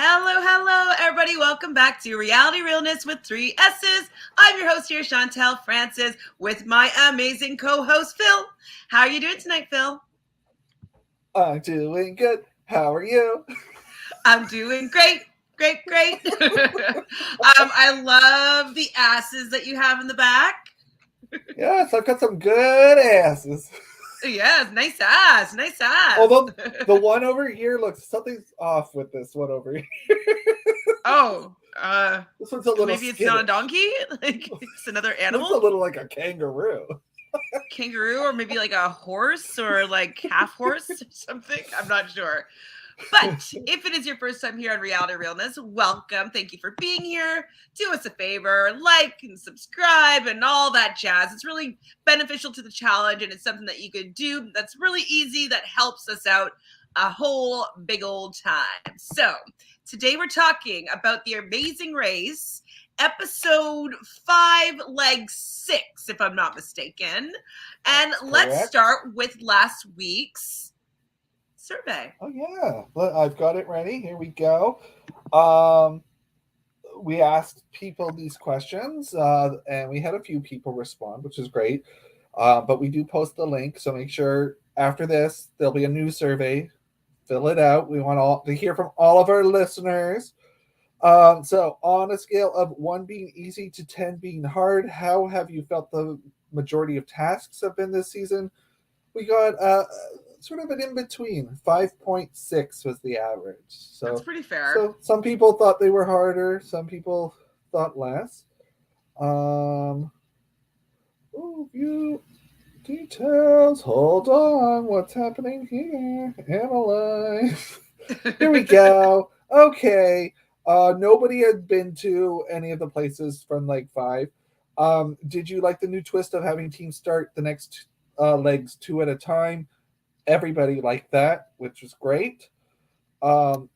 Hello, everybody. Welcome back to Reality Realness with 3 S's. I'm your host here, Chantele Francis, with my amazing co-host, Phil. How are you doing tonight, Phil? I'm doing good. How are you? I'm doing great. I love the asses that you have in the back. Yes, I've got some good asses. Yes, nice ass. Although the one over here looks something's off with this one over here. Oh, This one's a little maybe it's not a skittish. donkey. Like it's another Looks animal. a little like a kangaroo. Kangaroo or maybe like a horse or like half horse or something. I'm not sure. But if it is your first time here on Reality Realness, welcome. Thank you for being here. Do us a favor, like and subscribe and all that jazz. It's really beneficial to the challenge and it's something that you could do that's really easy that helps us out a whole big old time. So today we're talking about the Amazing Race, episode 5, leg 6, if I'm not mistaken. And That's let's correct. start with last week's survey. Oh yeah, I've got it ready. Here we go. Um, we asked people these questions, and we had a few people respond, which is great. But we do post the link, so make sure after this there'll be a new survey. Fill it out. We want all to hear from all of our listeners. So on a scale of 1 being easy to 10 being hard, how have you felt the majority of tasks have been this season? We got sort of an in between. 5.6 was the average. That's So pretty fair. so some people thought they were harder, some people thought less. Um, you details. Hold on. What's happening here? Analyze. Here we go. Okay. Nobody had been to any of the places from Leg 5. Did you like the new twist of having teams start the next legs two at a time? Everybody liked that, which was great.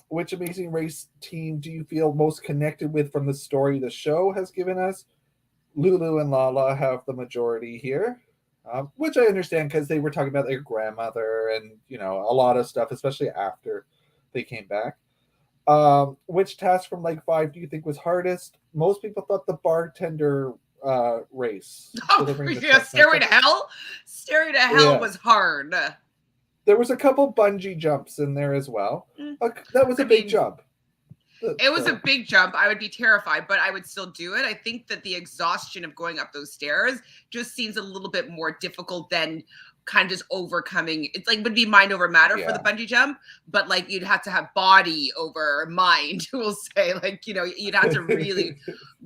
Which Amazing Race team do you feel most connected with from the story the show has given us? Lulu and Lala have the majority here, which I understand because they were talking about their grandmother and a lot of stuff, especially after they came back. Which task from Leg 5 do you think was hardest? Most people thought the bartender race, Oh, delivering the yeah, test. Stairway to Hell? Stairway to Hell Yeah, was hard. there was a couple bungee jumps in there as well. Mm, That was I a big mean, jump. it was a So big jump. I would be terrified, but I would still do it. I think that the exhaustion of going up those stairs just seems a little bit more difficult than kind of just overcoming. It's like would be mind over matter for the yeah. bungee jump, but like you'd have to have body over mind. We'll say like you'd have to really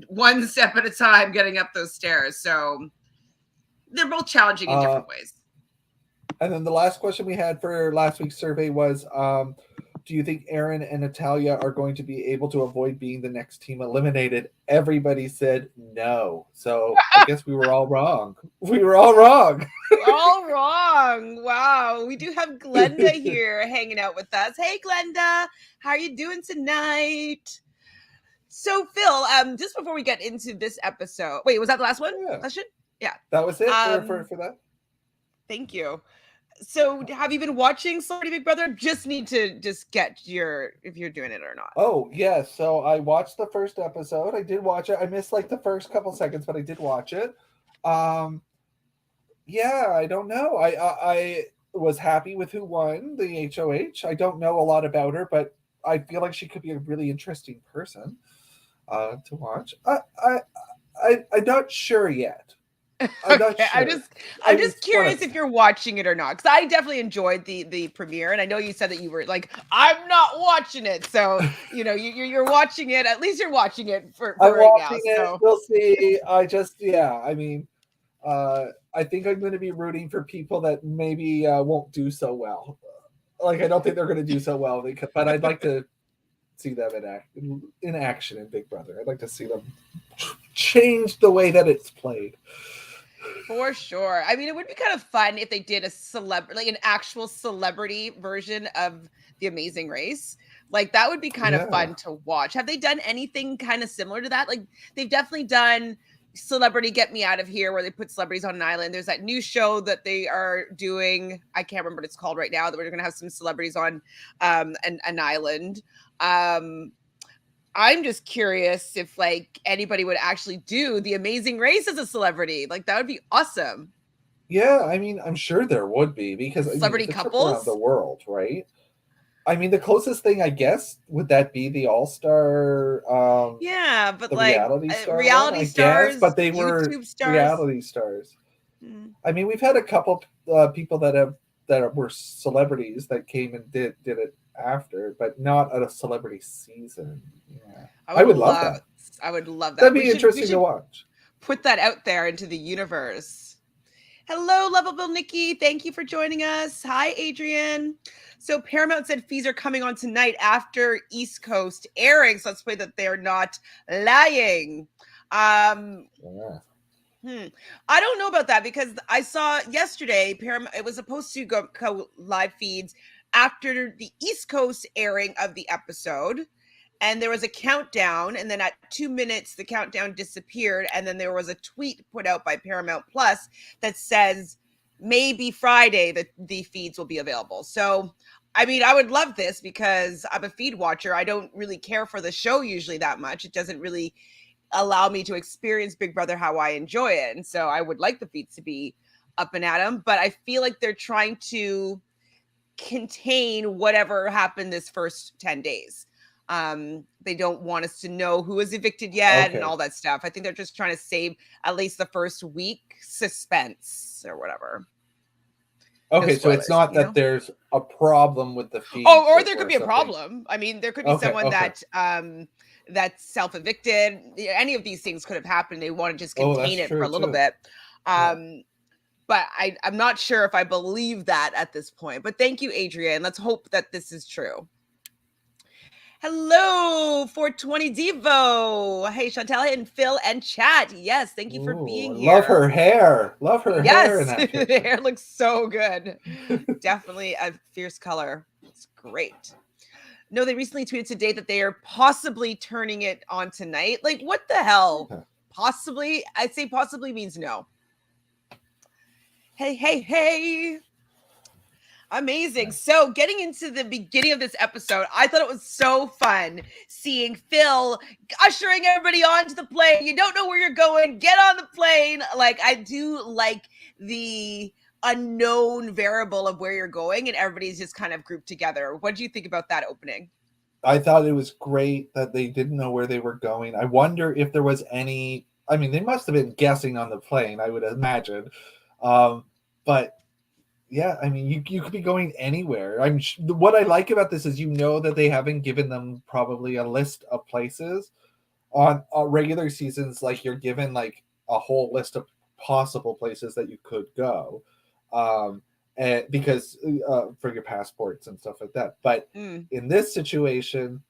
one step at a time getting up those stairs. So they're both challenging in uh, different ways. and then the last question we had for last week's survey was, do you think Aaron and Natalia are going to be able to avoid being the next team eliminated? Everybody said no. So I guess we were all wrong. We were all wrong. We're all wrong. Wow. We do have Glenda here hanging out with us. Hey, Glenda. How are you doing tonight? So, Phil, just before we get into this episode, wait, was that the last one? Yeah, Question? Yeah. that was it Um, for that. Thank you. So, have you been watching Celebrity Big Brother? Just need to just get your if you're doing it or not. Oh yes, so I watched the first episode. I did watch it. I missed like the first couple seconds, but I did watch it. Um, yeah, I don't know. I was happy with who won the HOH. I don't know a lot about her, but I feel like she could be a really interesting person to watch. I'm not sure yet. I'm not Okay, I'm sure. just I I'm mean, just it's one curious of if you're watching it or not because I definitely enjoyed the premiere and I know you said that you were like I'm not watching it so them. you're watching it at least you're watching it for I'm right now watching it. so We'll see. Yeah. I mean, uh, I think I'm going to be rooting for people that maybe won't do so well. Like I don't think they're going to do so well, but I'd like to see them in action in Big Brother. I'd like to see them change the way that it's played. for sure. I mean it would be kind of fun if they did a like an actual celebrity version of The Amazing Race. Like that would be kind of Yeah. fun to watch. Have they done anything kind of similar to that? Like they've definitely done Celebrity Get Me Out of Here where they put celebrities on an island. There's that new show that they are doing. I can't remember what it's called right now that we're going to have some celebrities on an island. Um I'm just curious if like anybody would actually do the Amazing Race as a celebrity. Like that would be awesome. Yeah, I mean, I'm sure there would be because I mean, Celebrity it's a trip around the couples. world, right? I mean, the closest thing I guess would that be the All Star, Yeah, but the like reality star one, reality I guess. stars, But they were YouTube stars. reality stars. Mm. I mean, we've had a couple people were celebrities that came and did it after, but not at a celebrity season. Yeah, I I would would love love that. I would love that. That'd We be should interesting to watch. put that out there into the universe. Hello, Lovable Nikki. Thank you for joining us. Hi, Adrian. So Paramount said fees are coming on tonight after East Coast airing. So let's play that they're not lying. Yeah. I don't know about that because I saw yesterday Paramount. It was supposed to go live feeds after the East Coast airing of the episode, and there was a countdown, and then at 2 minutes the countdown disappeared, and then there was a tweet put out by Paramount Plus that says maybe Friday the feeds will be available. So I mean, I would love this because I'm a feed watcher. I don't really care for the show usually that much. It doesn't really allow me to experience Big Brother how I enjoy it. And so I would like the feeds to be up and at 'em, but I feel like they're trying to contain whatever happened this first 10 days. They don't want us to know who is evicted yet and Okay. all that stuff. I think they're just trying to save at least the first week suspense or whatever. No Okay, so it's spoilers, not you that know? there's a problem with the Oh, feeds or there could or be a something. problem. I mean, there could be Okay, someone okay. that's self-evicted. Any of these things could have happened. They want to just Oh, that's contain it for true a little too. bit. Yeah. But I'm not sure if I believe that at this point. But thank you, Adrian. Let's hope that this is true. Hello, 420 Devo. Hey, Chantele and Phil and chat. Yes, thank you for Ooh, being I love here. her hair. Love her hair in Yes, that the picture. hair looks so good. Definitely a fierce color. It's great. No, they recently tweeted today that they are possibly turning it on tonight. Like, what the hell? Yeah. Possibly? I'd say possibly means no. Hey, hey, hey. Amazing. So, getting into the beginning of this episode, I thought it was so fun seeing Phil ushering everybody onto the plane. You don't know where you're going, get on the plane. Like, I do like the unknown variable of where you're going, and everybody's just kind of grouped together. What do you think about that opening? I thought it was great that they didn't know where they were going. I wonder if there was any. I mean, they must have been guessing on the plane, I would imagine. But yeah, I mean, you could be going anywhere. What I like about this is that they haven't given them probably a list of places on regular seasons. Like you're given like a whole list of possible places that you could go. Um, and because for your passports and stuff like that. But Mm. in this situation,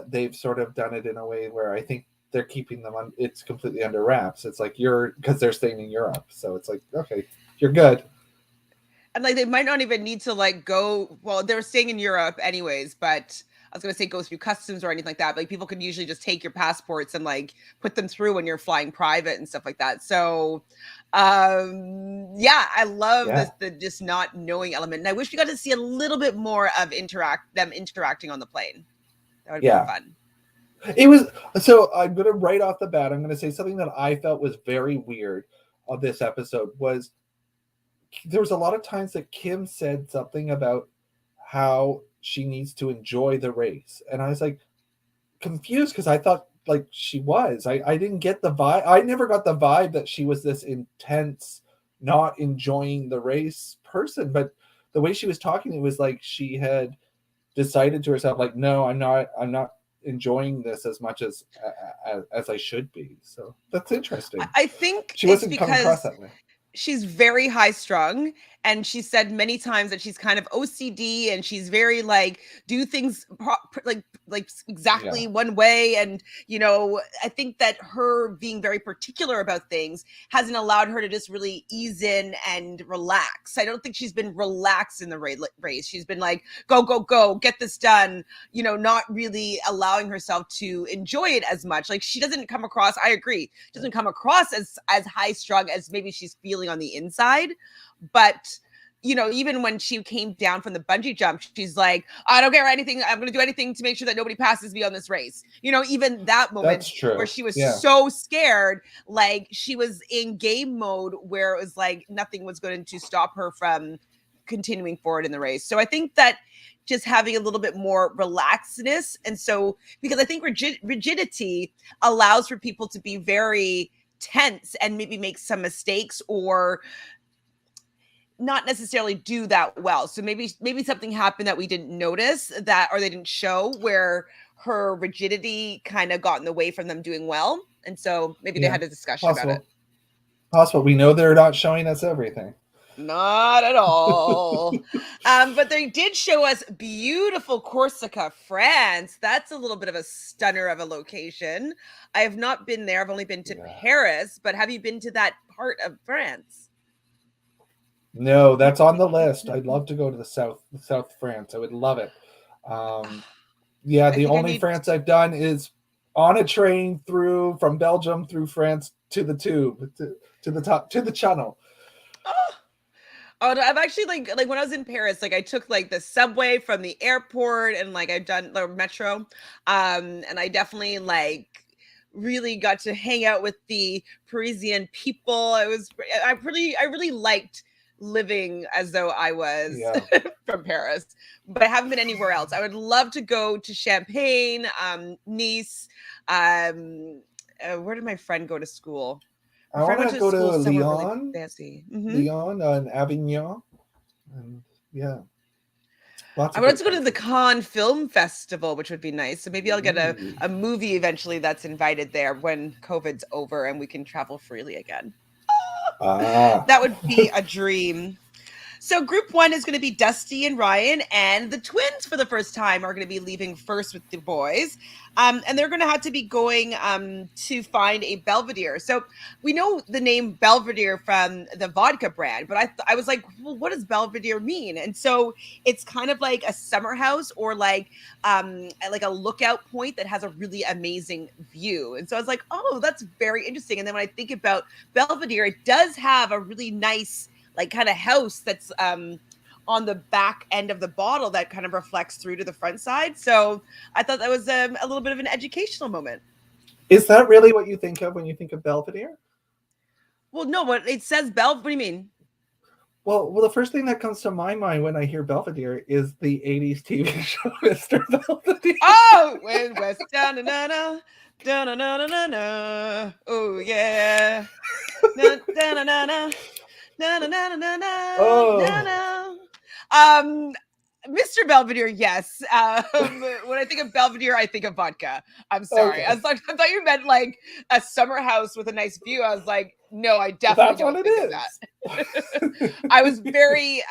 they've sort of done it in a way where I think they're keeping them on. It's completely under wraps. It's like because they're staying in Europe, so it's like okay, you're good. And like they might not even need to like go. Well, they're staying in Europe anyways, but I was gonna say go through customs or anything like that. But like people can usually just take your passports and like put them through when you're flying private and stuff like that. So yeah, I love Yeah, this the just not knowing element. And I wish we got to see a little bit more of them interacting on the plane. That would have been yeah. fun. It was so. I'm gonna right off the bat. I'm gonna say something that I felt was very weird of this episode was there was a lot of times that Kim said something about how she needs to enjoy the race, and I was like confused because I thought like she was. I didn't get the vibe. I never got the vibe that she was this intense, not enjoying the race person. But the way she was talking, it was like she had decided to herself like no, I'm not enjoying this as much as I should be. So that's interesting. I think She it's wasn't coming across because that way. she's very high strung, and she said many times that she's kind of OCD and she's very like do things like Yeah. exactly one way. And I think that her being very particular about things hasn't allowed her to just really ease in and relax. I don't think she's been relaxed in the race. She's been like go go go, get this done, not really allowing herself to enjoy it as much. Like she doesn't come across, I agree, doesn't come across as high strung as maybe she's feeling on the inside. But even when she came down from the bungee jump, she's like, I don't care anything. I'm going to do anything to make sure that nobody passes me on this race. Even that moment That's where true. she was Yeah. so scared, like she was in game mode where it was like nothing was going to stop her from continuing forward in the race. So I think that just having a little bit more relaxedness. And so, because I think rigidity allows for people to be very tense and maybe make some mistakes or not necessarily do that well. So maybe something happened that we didn't notice that, or they didn't show, where her rigidity kind of got in the way from them doing well. And so maybe they Yeah. had a discussion about it. Possible. We know they're not showing us everything. Not at all. But they did show us beautiful Corsica, France. That's a little bit of a stunner of a location. I have not been there. I've only been to Paris, but have you been to that part of France? No, that's on the list. I'd love to go to the south France. I would love it. Yeah, the only France I've done is on a train from Belgium through France to the tube, to the top, to the channel. Oh, I've actually like when I was in Paris, like I took like the subway from the airport and like I've done the metro. And I definitely like really got to hang out with the Parisian people. I really liked living as though I was from Paris, but I haven't been anywhere else. I would love to go to Champagne, Nice. Where did my friend go to school? I want to go to Lyon, really fancy. Lyon and Avignon, and yeah. I would like to go to the Cannes Film Festival, which would be nice. So maybe I'll get a movie eventually that's invited there when COVID's over and we can travel freely again. That would be a dream. So group 1 is going to be Dusty and Ryan, and the twins for the first time are going to be leaving first with the boys. And they're going to have to be going to find a Belvedere. So we know the name Belvedere from the vodka brand, but I was like, well, what does Belvedere mean? And so it's kind of like a summer house or like a lookout point that has a really amazing view. And so I was like, oh, that's very interesting. And then when I think about Belvedere, it does have a really nice like kind of house that's on the back end of the bottle that kind of reflects through to the front side. So I thought that was a little bit of an educational moment. Is that really what you think of when you think of Belvedere? Well, no, but it says what do you mean? Well, the first thing that comes to my mind when I hear Belvedere is the 80s TV show Mr. Belvedere. Oh, when West da-na-na-na, da-na-na-na-na. Oh yeah. Da-na-na-na. Na, na, na, na, na, na, na. Mr. Belvedere, yes. When I think of Belvedere, I think of vodka. I'm sorry. Okay. I thought you meant like a summer house with a nice view. I was like, no, I definitely don't think of that. I was very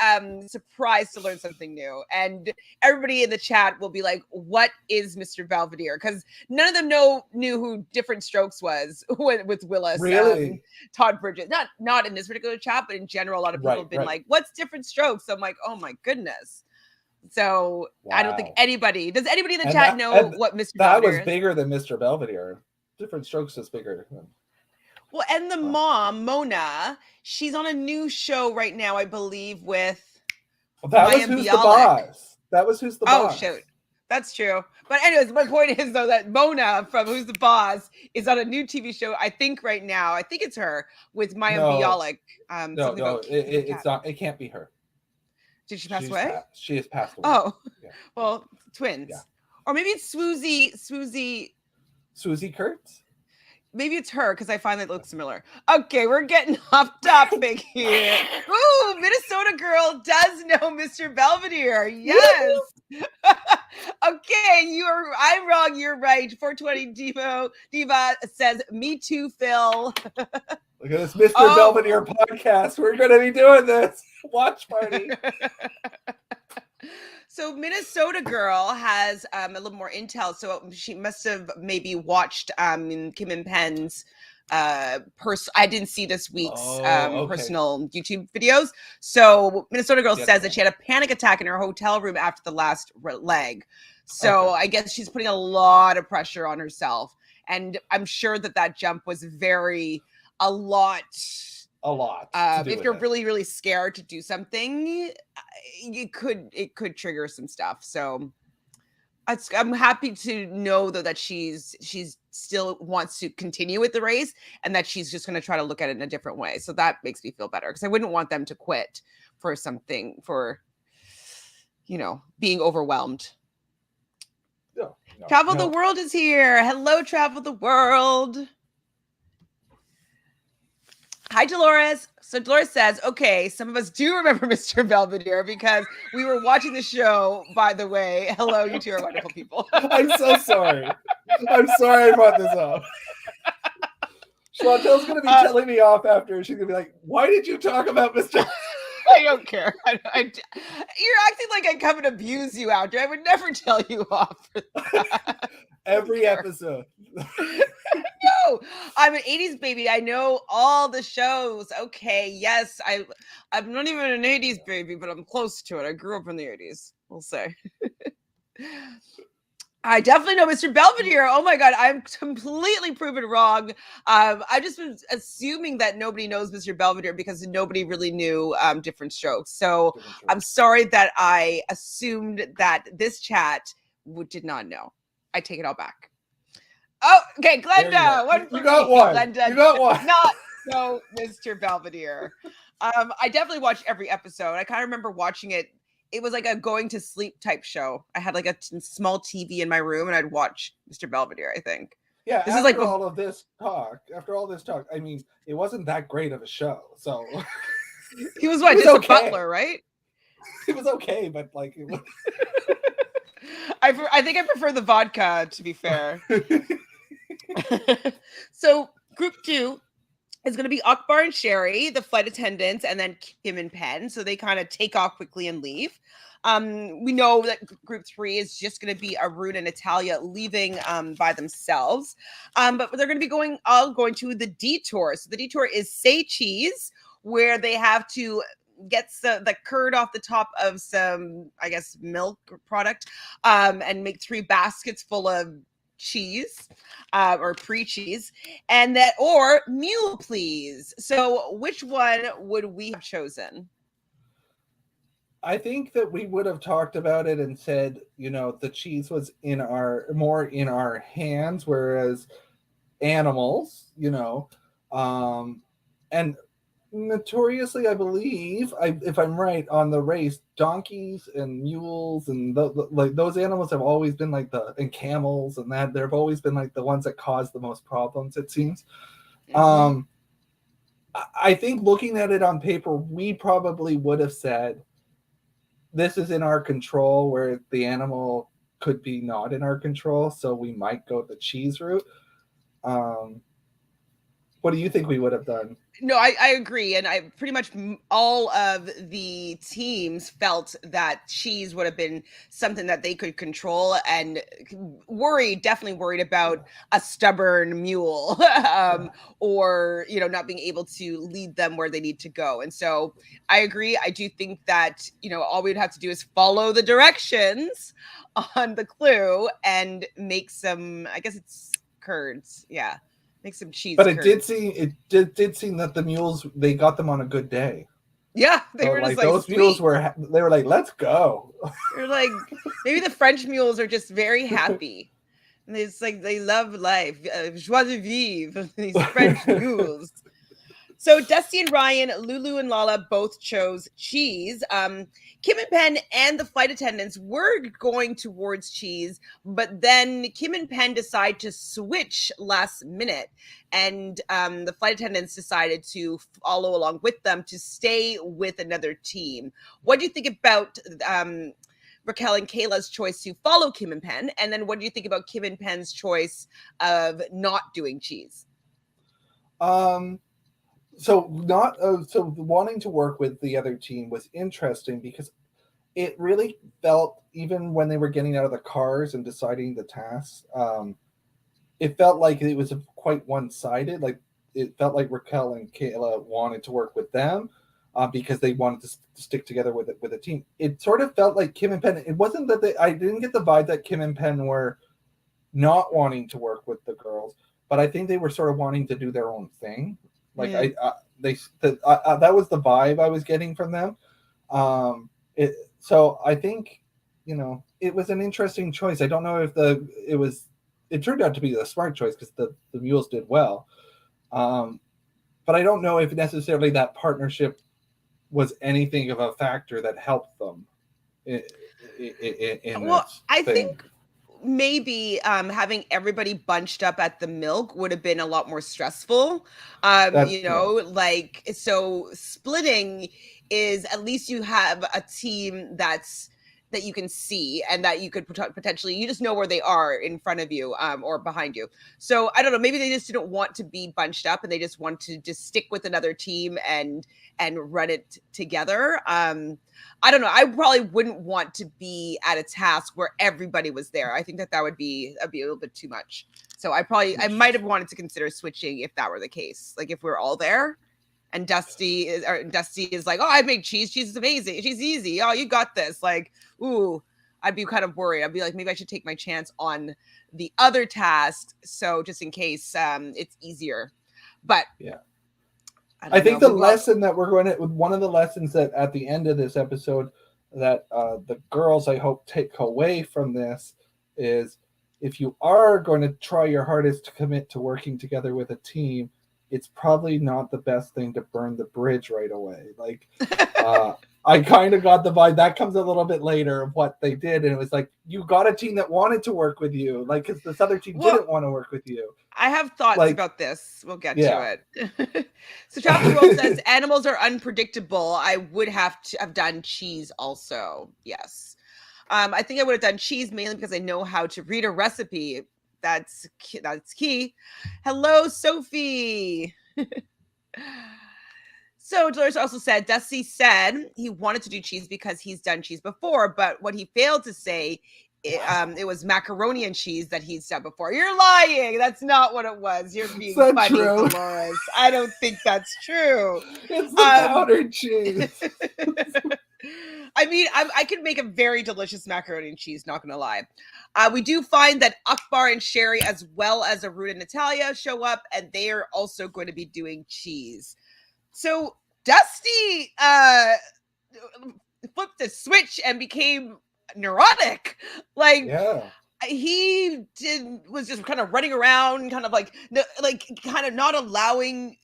surprised to learn something new. And everybody in the chat will be like, what is Mr. Belvedere? Because none of them knew who Different Strokes was with Willis. Really? Todd Bridges. Not in this particular chat, but in general, a lot of people have been like, what's Different Strokes? So I'm like, oh my goodness. So I don't think anybody does anybody in the chat know what Mr. Belvedere is? That was bigger than Mr. Belvedere. Different Strokes is bigger. Well, and the mom, Mona, she's on a new show right now, I believe, with that was Who's the Boss. That was Who's the Boss. Oh, shoot. That's true. But anyways, my point is, though, that Mona from Who's the Boss is on a new TV show, I think, right now. I think it's her with Mayim Bialik. No, it's not. It can't be her. Did she pass away? She has passed away. Oh, yeah. Well, twins. Yeah. Or maybe it's Swoosie Kurtz? Maybe it's her because I find that it looks similar. Okay, we're getting off topic here. Ooh, Minnesota girl does know Mr. Belvedere. Yes. Okay, I'm wrong. You're right. 420 Diva says, me too, Phil. Look at this Mr. Belvedere podcast. We're going to be doing this. Watch party. So Minnesota girl has a little more intel. So she must have maybe watched Kim and Penn's I didn't see this week's personal YouTube videos. So Minnesota girl says that she had a panic attack in her hotel room after the last leg. So I guess she's putting a lot of pressure on herself. And I'm sure that jump was a lot a lot to do If with you're it. really, really scared to do something, it could trigger some stuff. So I'm happy to know though that she's still wants to continue with the race and that she's just going to try to look at it in a different way. So that makes me feel better because I wouldn't want them to quit for something for being overwhelmed. No, Travel the no. World is here. Hello, Travel the World. Hi, Dolores. So Dolores says, okay, some of us do remember Mr. Belvedere because we were watching the show, by the way. Hello, you two are wonderful people. I'm so sorry. I'm sorry I brought this up. Chantel's going to be telling me off after. She's going to be like, why did you talk about Mr. I don't care. You're acting like I come and abuse you after. I would never tell you off for that. Every episode. No, I'm an 80s baby. I know all the shows. Okay, yes, I'm not even an 80s baby, but I'm close to it. I grew up in the 80s, we'll say. I definitely know Mr. Belvedere. Oh my God, I'm completely proven wrong. I just was assuming that nobody knows Mr. Belvedere because nobody really knew Different Strokes. So I'm sorry that I assumed that this chat did not know. I take it all back. Oh, okay, Glenda. You got one. Glenda. You got one. Not no, Mr. Belvedere. I definitely watched every episode. I kind of remember watching it. It was like a going to sleep type show. I had like a small TV in my room, and I'd watch Mr. Belvedere. I think. Yeah. This is like all of this talk. After all this talk, I mean, it wasn't that great of a show. So he was what? Just okay. A butler, right? It was okay, but like it was. I think I prefer the vodka. To be fair. So group 2 is going to be Akbar and Sherry, the flight attendants, and then Kim and Penn. So they kind of take off quickly and leave. We know that group 3 is just going to be Arun and Natalia leaving by themselves. But they're going to be going to the detour. So the detour is Say Cheese, where they have to get the curd off the top of some, I guess, milk product and make 3 baskets full of cheese or pre-cheese, and that or mule please. So which one would we have chosen? I think that we would have talked about it and said, the cheese was more in our hands, whereas animals, and notoriously, I believe, if I'm right on the race, donkeys and mules and like those animals have always been like and camels and that they've always been like the ones that cause the most problems, it seems. Mm-hmm. I think looking at it on paper, we probably would have said this is in our control, where the animal could be not in our control, so we might go the cheese route. What do you think we would have done? No, I agree. And I pretty much all of the teams felt that cheese would have been something that they could control, and definitely worried about a stubborn mule or, not being able to lead them where they need to go. And so I agree. I do think that, all we'd have to do is follow the directions on the clue and make some, I guess it's curds. Yeah. Make some cheese. But it did seem that the mules, they got them on a good day. Yeah, they were just like those sweet. Mules were like, let's go. They're like, maybe the French mules are just very happy. And it's like they love life, joie de vivre. These French mules. So Dusty and Ryan, Lulu and Lala both chose cheese. Kim and Penn and the flight attendants were going towards cheese, but then Kim and Penn decide to switch last minute. And the flight attendants decided to follow along with them to stay with another team. What do you think about Raquel and Kayla's choice to follow Kim and Penn? And then what do you think about Kim and Penn's choice of not doing cheese? So wanting to work with the other team was interesting because it really felt, even when they were getting out of the cars and deciding the tasks, it felt like it was quite one-sided. Like it felt like Raquel and Kayla wanted to work with them because they wanted to stick together with a team. It sort of felt like Kim and Penn. It wasn't that I didn't get the vibe that Kim and Penn were not wanting to work with the girls, but I think they were sort of wanting to do their own thing. Like that was the vibe I was getting from them. It so I think it was an interesting choice. I don't know if it turned out to be the smart choice because the mules did well. Um, but I don't know if necessarily that partnership was anything of a factor that helped them in, in Well, this I thing. think maybe having everybody bunched up at the milk would have been a lot more stressful. That yeah, Like, so splitting is, at least you have a team that you can see and that you could potentially, you just know where they are in front of you, or behind you. So I don't know, maybe they just didn't want to be bunched up and they just want to just stick with another team and run it together. I don't know. I probably wouldn't want to be at a task where everybody was there. I think that would be a little bit too much. So I might have wanted to consider switching if that were the case. Like if we're all there and Dusty is like, "Oh, I make cheese. Cheese is amazing. She's easy. Oh, you got this." Like, ooh, I'd be kind of worried. I'd be like, maybe I should take my chance on the other task, so just in case it's easier. But yeah. I I don't know. think the Maybe I'll, lesson that we're going to one of the lessons that at the end of this episode that the girls I hope take away from this is if you are going to try your hardest to commit to working together with a team, it's probably not the best thing to burn the bridge right away. Like uh, I kind of got the vibe that comes a little bit later of what they did, and it was like you got a team that wanted to work with you, like because this other team well, didn't want to work with you. I have thoughts Like about this. We'll get yeah. to it. So Traveling World says animals are unpredictable. I would have to have done cheese also. Yes. I think I would have done cheese mainly because I know how to read a recipe. That's key. Hello, Sophie. So Dolores also said, Dusty said he wanted to do cheese because he's done cheese before, but what he failed to say, it was macaroni and cheese that he's done before. You're lying. That's not what it was. You're Is being that funny, true? Dolores. I don't think that's true. It's the Um, powdered cheese. I mean, I could make a very delicious macaroni and cheese, not gonna lie. We do find that Akbar and Sherry, as well as Aruna and Natalia, show up, and they are also going to be doing cheese. So Dusty flipped the switch and became neurotic. Like Yeah. he was just kind of running around, kind of like kind of not allowing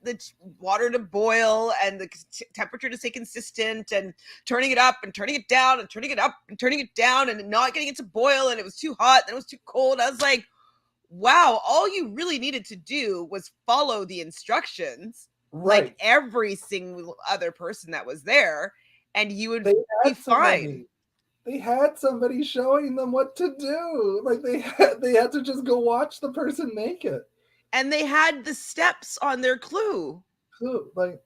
the water to boil and the temperature to stay consistent, and turning it up and turning it down and turning it up and turning it down and not getting it to boil, and it was too hot, then it was too cold. I was like, wow, all you really needed to do was follow the instructions like Right. every single other person that was there, and you would They be had fine. somebody. They had somebody showing them what to do. Like they had to just go watch the person make it. And they had the steps on their clue. So, like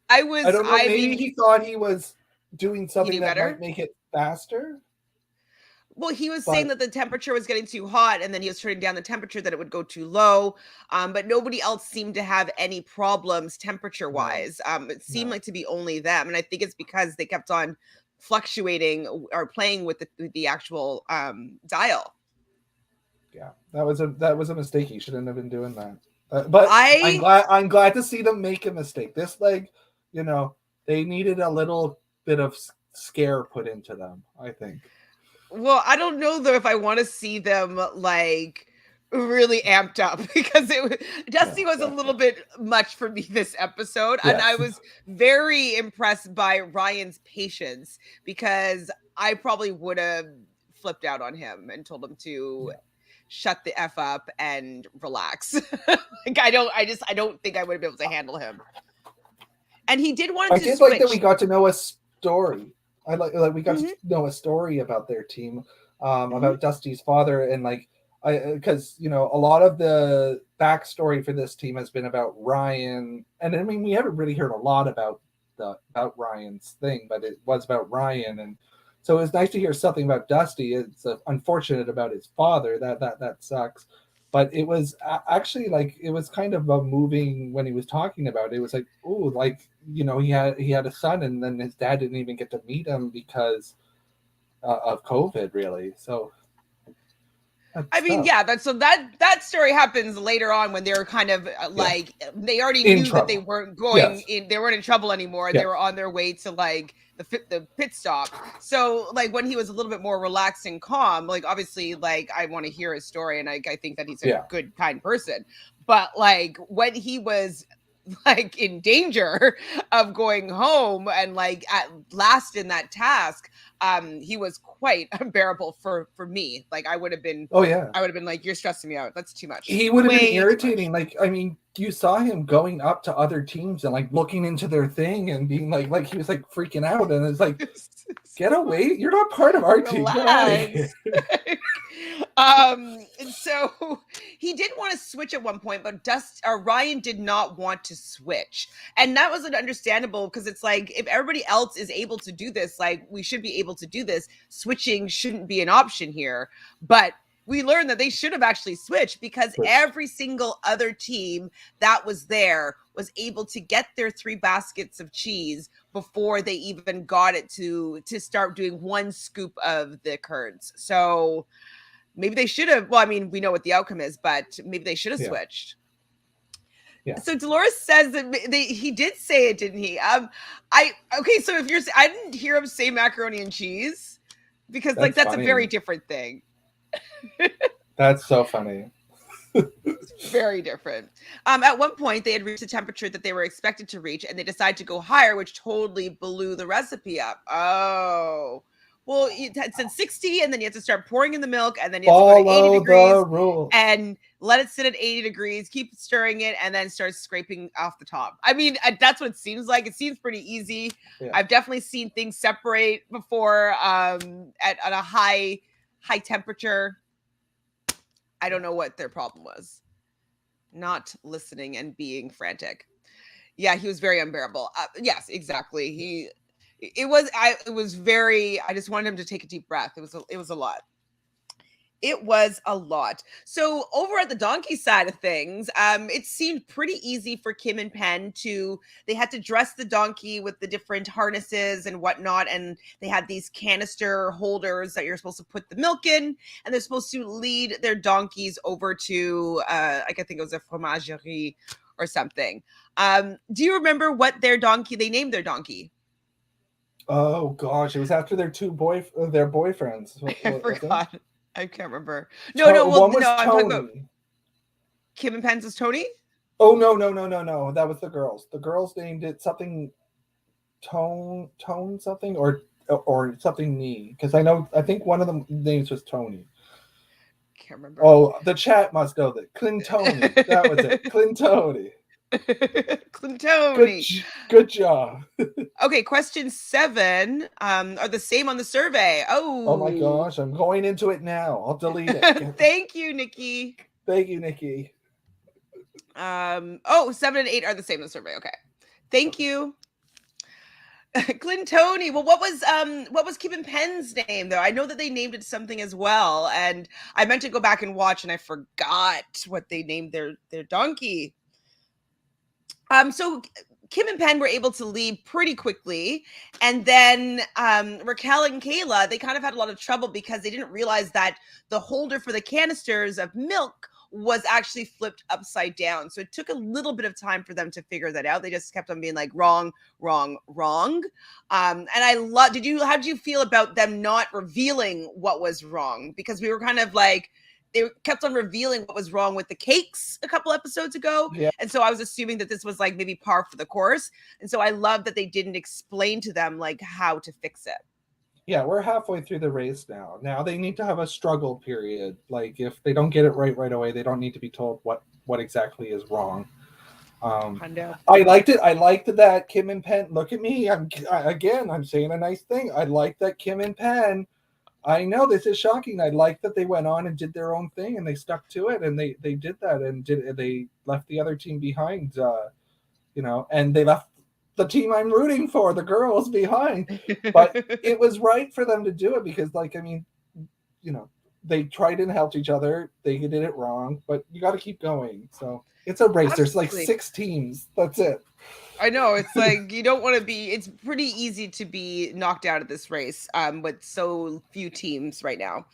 I I don't know. I Maybe mean, he thought he was doing he something knew that might better. make it faster. Well, he was saying But that the temperature was getting too hot, and then he was turning down the temperature that it would go too low. But nobody else seemed to have any problems temperature no, wise. It seemed no. like to be only them, and I think it's because they kept on fluctuating or playing with the actual dial. Yeah, that was a mistake. He shouldn't have been doing that. But I'm I glad I'm glad to see them make a mistake. This you know, they needed a little bit of scare put into them. I think. Well, I don't know though if I want to see them like really amped up because Yeah, Dusty was a yeah, little bit much for me this episode, and I yes. was very impressed by Ryan's patience because I probably would have flipped out on him and told him to Yeah. shut the f up and relax. Like I don't think I would have been able to handle him. And he did want I to did like that we switch. got to know a story. I like we got to Hmm. know a story about their team, Hmm. about Dusty's father, and like I because a lot of the backstory for this team has been about Ryan, and I mean we haven't really heard a lot about Ryan's thing, but it was about Ryan, and so it's nice to hear something about Dusty. It's unfortunate about his father. That sucks. But it was actually like it was kind of moving when he was talking about it. It was like, oh, like he had a son, and then his dad didn't even get to meet him because of COVID, really. So I mean, tough. yeah, that story happens later on when they're kind of like they already In knew that they trouble. weren't going Yes. in, they weren't in trouble anymore, and Yeah. they were on their way to like the pit stop. So like when he was a little bit more relaxed and calm, like obviously like I want to hear his story, and I think that he's a Yeah. good, kind person. But like when he was like in danger of going home and like at last in that task, he was quite unbearable for me. Like Oh yeah. I would have been like, you're stressing me out, that's too much, He would have been way too much. irritating. Like, I mean, you saw him going up to other teams and like looking into their thing and being like he was like freaking out, and it's like, get away! You're not part of our team. Get out of here. Relax. And so he did want to switch at one point, but Ryan did not want to switch. And that was understandable, because it's like, if everybody else is able to do this, like we should be able to do this. Switching shouldn't be an option here. But we learned that they should have actually switched, because every single other team that was there was able to get their 3 baskets of cheese before they even got it to start doing 1 scoop of the curds. So maybe they should have, well, I mean, we know what the outcome is, but maybe they should have switched. Yeah. So Dolores says that he did say it, didn't he? Okay, so if you're, I didn't hear him say macaroni and cheese, because that's like that's funny. A very different thing. That's so funny. Very different. At one point, they had reached the temperature that they were expected to reach, and they decided to go higher, which totally blew the recipe up. Oh, well, it said 60, and then you have to start pouring in the milk, and then you have to go to 80 degrees and let it sit at 80 degrees, keep stirring it, and then start scraping off the top. I mean, that's what it seems like. It seems pretty easy. Yeah. I've definitely seen things separate before at a high temperature. I don't know what their problem was. Not listening and being frantic. Yeah, he was very unbearable. Yes, exactly. It was very, I just wanted him to take a deep breath. It was a lot. It was a lot. So over at the donkey side of things, it seemed pretty easy for Kim and Penn they had to dress the donkey with the different harnesses and whatnot. And they had these canister holders that you're supposed to put the milk in, and they're supposed to lead their donkeys over to, I think it was a fromagerie or something. Do you remember what they named their donkey? Oh gosh, it was after their boyfriends. I forgot. I can't remember. No, I'm talking about Kim and Penn's was Tony. Oh no! That was the girls. The girls named it something, Tone something, or something knee. Because I think one of the names was Tony. Can't remember. Oh, the chat must know that. Clintoni. That was it. Clintoni. Clintoni. Good job. Okay, question 7 are the same on the survey. Oh my gosh, I'm going into it now. I'll delete it. Thank you, Nikki. Thank you, Nikki. 7 and 8 are the same on the survey. Okay. Thank you. Clintoni. Well, what was Kim and Penn's name though? I know that they named it something as well, and I meant to go back and watch, and I forgot what they named their donkey. So Kim and Penn were able to leave pretty quickly. And then Raquel and Kayla, they kind of had a lot of trouble because they didn't realize that the holder for the canisters of milk was actually flipped upside down. So it took a little bit of time for them to figure that out. They just kept on being like, wrong. And how did you feel about them not revealing what was wrong? Because we were kind of like, they kept on revealing what was wrong with the cakes a couple episodes ago. Yeah. And so I was assuming that this was like maybe par for the course. And so I love that they didn't explain to them like how to fix it. Yeah, we're halfway through the race now. Now they need to have a struggle period. Like if they don't get it right away, they don't need to be told what exactly is wrong. I liked it. I liked that Kim and Penn, look at me. I'm saying a nice thing. I like that Kim and Penn, I know this is shocking. I like that they went on and did their own thing and they stuck to it, and they did that and they left the other team behind, and they left the team I'm rooting for, the girls, behind. But it was right for them to do it because, they tried and helped each other. They did it wrong, but you got to keep going. So it's a race. Absolutely. There's like 6 teams. That's it. I know. It's like you don't want to be. It's pretty easy to be knocked out of this race with so few teams right now.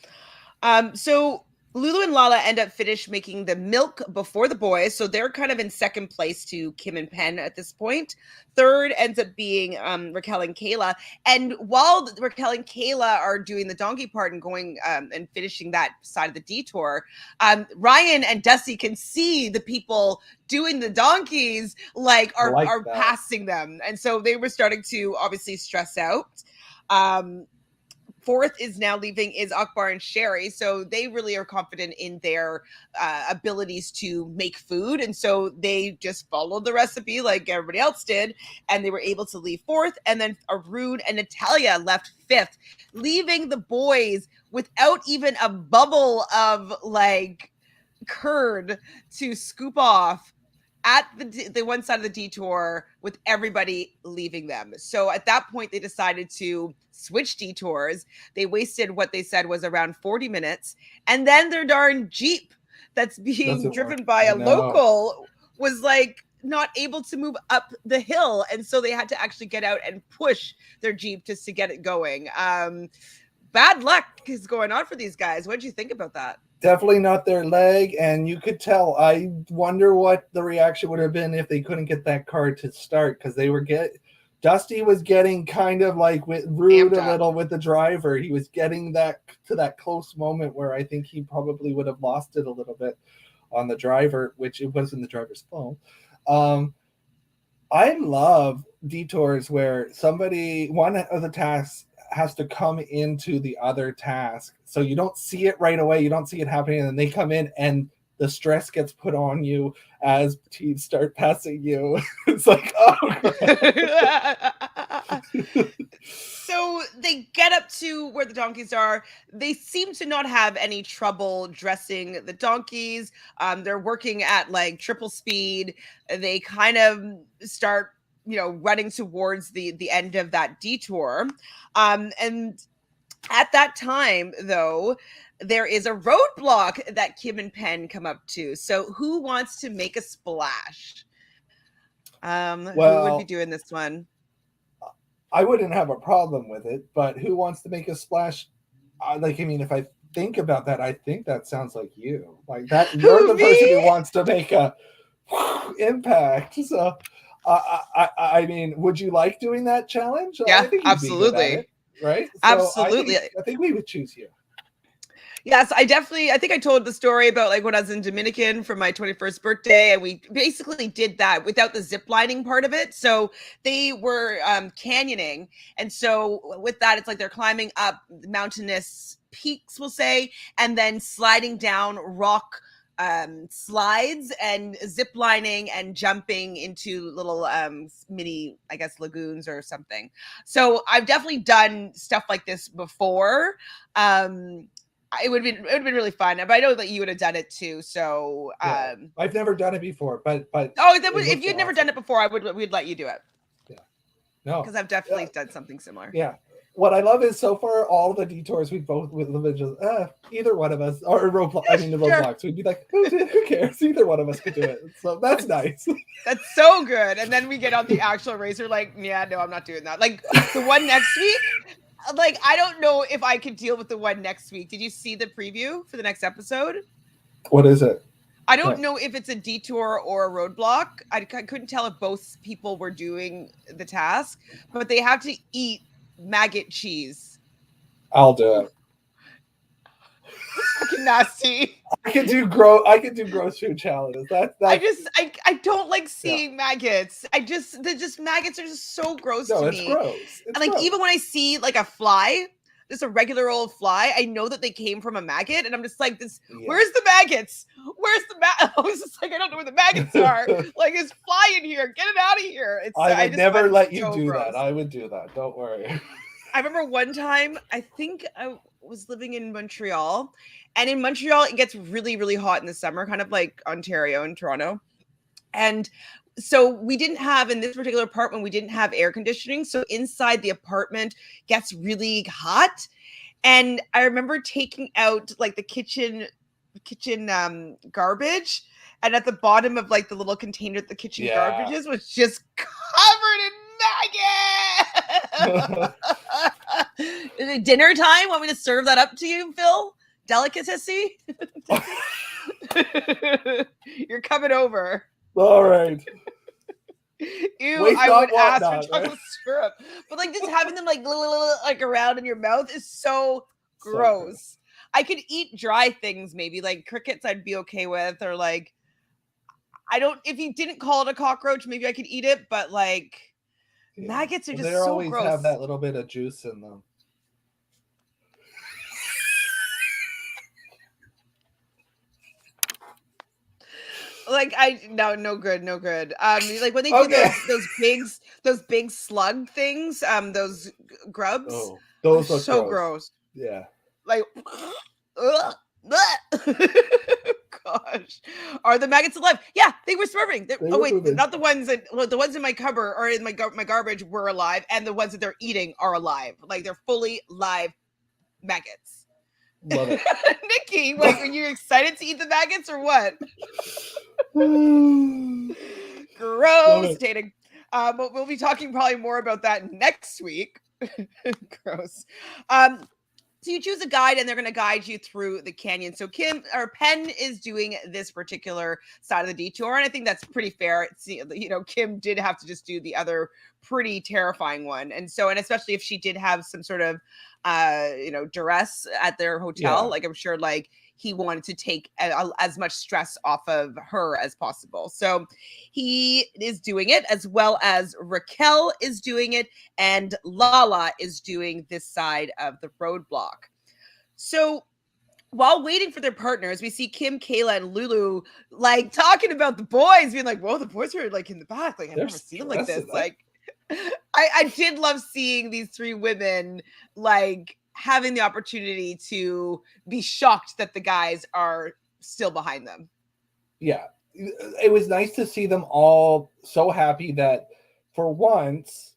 So Lulu and Lala end up finish making the milk before the boys, so they're kind of in second place to Kim and Penn at this point. Third ends up being Raquel and Kayla. And while Raquel and Kayla are doing the donkey part and going and finishing that side of the detour, Ryan and Dusty can see the people doing the donkeys are passing them, and so they were starting to obviously stress out. Fourth is now leaving is Akbar and Sherry. So they really are confident in their abilities to make food. And so they just followed the recipe like everybody else did. And they were able to leave fourth. And then Arun and Natalia left fifth, leaving the boys without even a bubble of like curd to scoop off at the one side of the detour with everybody leaving them. So at that point, they decided to switch detours. They wasted what they said was around 40 minutes. And then their darn Jeep that's being driven by a local was like not able to move up the hill. And so they had to actually get out and push their Jeep just to get it going. Bad luck is going on for these guys. What did you think about that? Definitely not their leg, and you could tell. I wonder what the reaction would have been if they couldn't get that car to start, because Dusty was getting kind of like rude a little with the driver. He was getting that to that close moment where I think he probably would have lost it a little bit on the driver, which it wasn't the driver's fault. I love detours where one of the tasks has to come into the other task. So you don't see it right away. You don't see it happening. And then they come in and the stress gets put on you as teams start passing you. It's like, oh. So they get up to where the donkeys are. They seem to not have any trouble dressing the donkeys. They're working at like triple speed. They kind of start running towards the end of that detour. And at that time, though, there is a roadblock that Kim and Penn come up to. So who wants to make a splash? Who would be doing this one? I wouldn't have a problem with it, but who wants to make a splash? If I think about that, I think that sounds like you. Like that, you're the person who wants to make a impact. So I mean, would you like doing that challenge? Yeah, I think absolutely. Right? So absolutely. I think we would choose you. Yes, I think I told the story about like when I was in Dominican for my 21st birthday, and we basically did that without the zip lining part of it. So they were canyoning. And so with that, it's like they're climbing up mountainous peaks, we'll say, and then sliding down rock slides and zip lining and jumping into little mini, I guess, lagoons or something. So I've definitely done stuff like this before. It would have been really fun, but I know that you would have done it too. So I've never done it before, but if you'd never done it before, we'd let you do it. Yeah, no, because I've definitely done something similar. Yeah, what I love is so far all the detours we both with either one of us or roadblock. I mean the roadblocks. We'd be like, who cares? Either one of us could do it. So that's nice. That's so good. And then we get on the actual race. We're like, yeah, no, I'm not doing that. Like the one next week. Like, I don't know if I could deal with the one next week. Did you see the preview for the next episode? What is it? I don't know if it's a detour or a roadblock. I couldn't tell if both people were doing the task, but they have to eat maggot cheese. I'll do it. Fucking nasty. I can do gross food challenges. I don't like seeing maggots. Maggots are just so gross to me. It's gross. And like even when I see like a fly, just a regular old fly, I know that they came from a maggot, and I'm just like, where's the maggots? Where's the maggots? I was just like, I don't know where the maggots are. Like, there's fly in here. Get it out of here. I would never let you do that. I would do that. Don't worry. I remember one time, I think I was living in Montreal, and in Montreal, it gets really, really hot in the summer, kind of like Ontario and Toronto. And so we didn't have, in this particular apartment, we didn't have air conditioning. So inside the apartment gets really hot. And I remember taking out like the kitchen garbage. And at the bottom of like the little container the kitchen garbages was just covered in maggots. Is it dinner time? Want me to serve that up to you, Phil? delicacy. You're coming over. All right. Ew, Waste I not, would want ask not, for chocolate right? syrup. But like just having them like around in your mouth is so So gross. I could eat dry things, maybe like crickets I'd be okay with, or like I don't if you didn't call it a cockroach, maybe I could eat it, but like Yeah. maggots are Well, just they so always gross. have that little bit of juice in them. Like no good. Like when they do Okay. those big slug things, those grubs, Oh, are those look so gross. gross. Yeah. Like ugh, gosh, are the maggots alive? Yeah, they were swerving. They Oh were wait, moving. not the ones that the ones in my cupboard or in my garbage were alive, and the ones that they're eating are alive. Like they're fully live maggots. Love it. Nikki, wait, are you excited to eat the maggots or what? Gross, Tating. But we'll be talking probably more about that next week. Gross. So you choose a guide and they're going to guide you through the canyon. So Penn is doing this particular side of the detour. And I think that's pretty fair. Kim did have to just do the other pretty terrifying one. And especially if she did have some sort of, duress at their hotel, like I'm sure like he wanted to take as much stress off of her as possible. So he is doing it, as well as Raquel is doing it, and Lala is doing this side of the roadblock. So while waiting for their partners, we see Kim, Kayla, and Lulu like talking about the boys, being like, "Whoa, the boys are like in the back. Like I've never seen them like this." Like, I did love seeing these three women like having the opportunity to be shocked that the guys are still behind them. Yeah, it was nice to see them all so happy that for once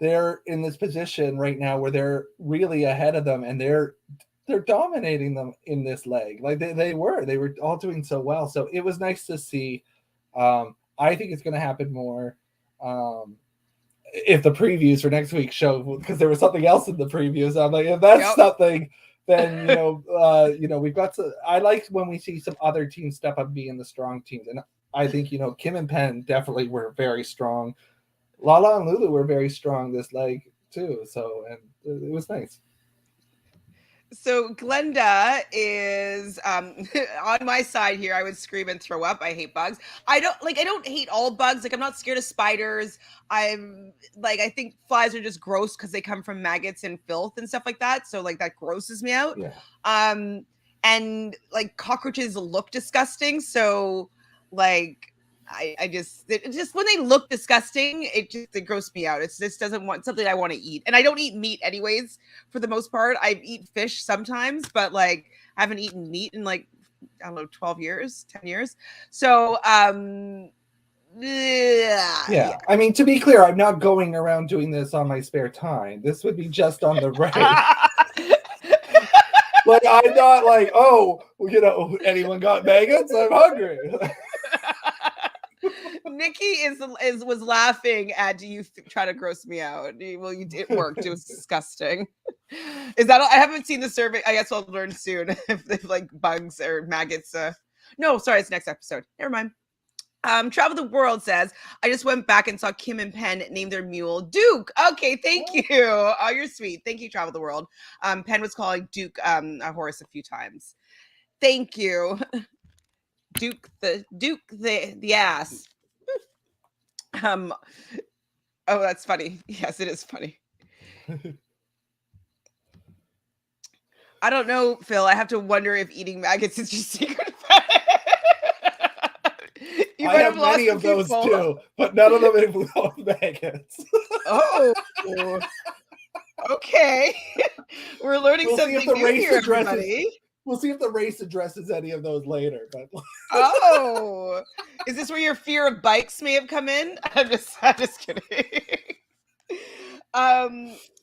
they're in this position right now where they're really ahead of them and they're dominating them in this leg. Like they were all doing so well. So it was nice to see. I think it's going to happen more. If the previews for next week show, because there was something else in the previews. I'm like, if that's something, then we've got to. I like when we see some other teams step up being the strong teams, and I think Kim and Penn definitely were very strong. Lala and Lulu were very strong this leg too. So and it was nice. So Glenda is on my side here. I would scream and throw up. I hate bugs. I don't hate all bugs. Like I'm not scared of spiders. I think flies are just gross because they come from maggots and filth and stuff like that. So like that grosses me out. Yeah. And like cockroaches look disgusting. So like I just when they look disgusting, it grosses me out. It just doesn't want something I want to eat. And I don't eat meat anyways, for the most part. I eat fish sometimes, but like I haven't eaten meat in like, I don't know, 12 years, 10 years. So yeah. I mean, to be clear, I'm not going around doing this on my spare time. This would be just on the race. Like I'm not like, oh, anyone got maggots? I'm hungry. Nikki was laughing at you try to gross me out. Well, it worked. It was disgusting. Is that all? I haven't seen the survey. I guess I'll learn soon if like bugs or maggots. No, sorry, it's next episode. Never mind. Travel the World says, I just went back and saw Kim and Penn name their mule Duke. Okay, thank you. Oh, you're sweet. Thank you, Travel the World. Penn was calling Duke a horse a few times. Thank you. Duke the ass. Oh, that's funny. Yes, it is funny. I don't know, Phil. I have to wonder if eating maggots is your secret. I have many of those too, but none of them involve maggots. Oh, okay. We're learning something new here, everybody. We'll see if the race addresses any of those later. But oh, is this where your fear of bikes may have come in? I'm just kidding.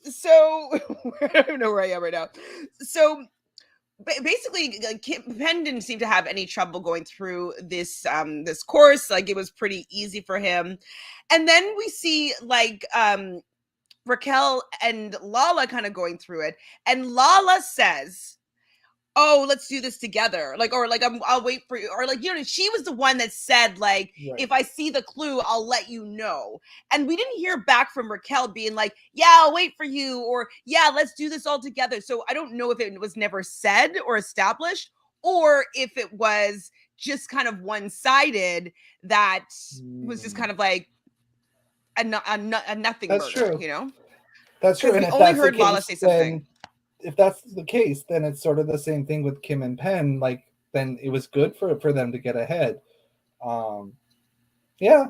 So I don't know where I am right now. So basically, Penn didn't seem to have any trouble going through this this course. Like it was pretty easy for him. And then we see like Raquel and Lala kind of going through it, and Lala says, oh, let's do this together. Like, or like, I'll wait for you. Or like, she was the one that said, like, Right. if I see the clue, I'll let you know. And we didn't hear back from Raquel being like, yeah, I'll wait for you. Or yeah, let's do this all together. So I don't know if it was never said or established, or if it was just kind of one-sided, that was just kind of like a nothing That's murder, true. That's true. Because And we if only that's the heard Lala case, say something. then if that's the case, then it's sort of the same thing with Kim and Penn. Like, then it was good for them to get ahead. Yeah.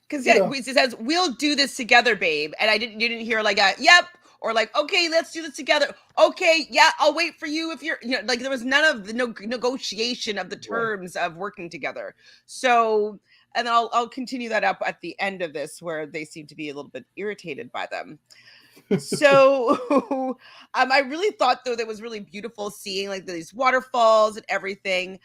Because You know. it says, we'll do this together, babe. And you didn't hear like a yep, or like, okay, let's do this together. Okay, yeah, I'll wait for you if you're, like there was none of the negotiation of the terms of working together. So, and I'll continue that up at the end of this, where they seem to be a little bit irritated by them. So I really thought, though, that was really beautiful seeing like these waterfalls and everything.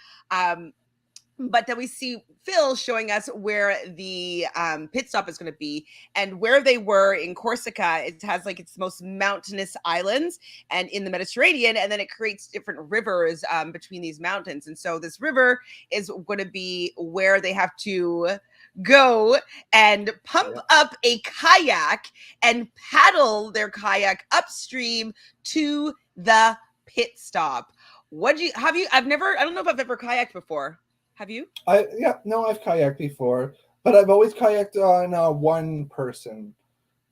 But then we see Phil showing us where the pit stop is going to be, and where they were in Corsica. It has like its most mountainous islands and in the Mediterranean, and then it creates different rivers between these mountains. And so this river is going to be where they have to go and pump up a kayak and paddle their kayak upstream to the pit stop. I don't know if I've ever kayaked before. Have you? I've kayaked before, but I've always kayaked on a one-person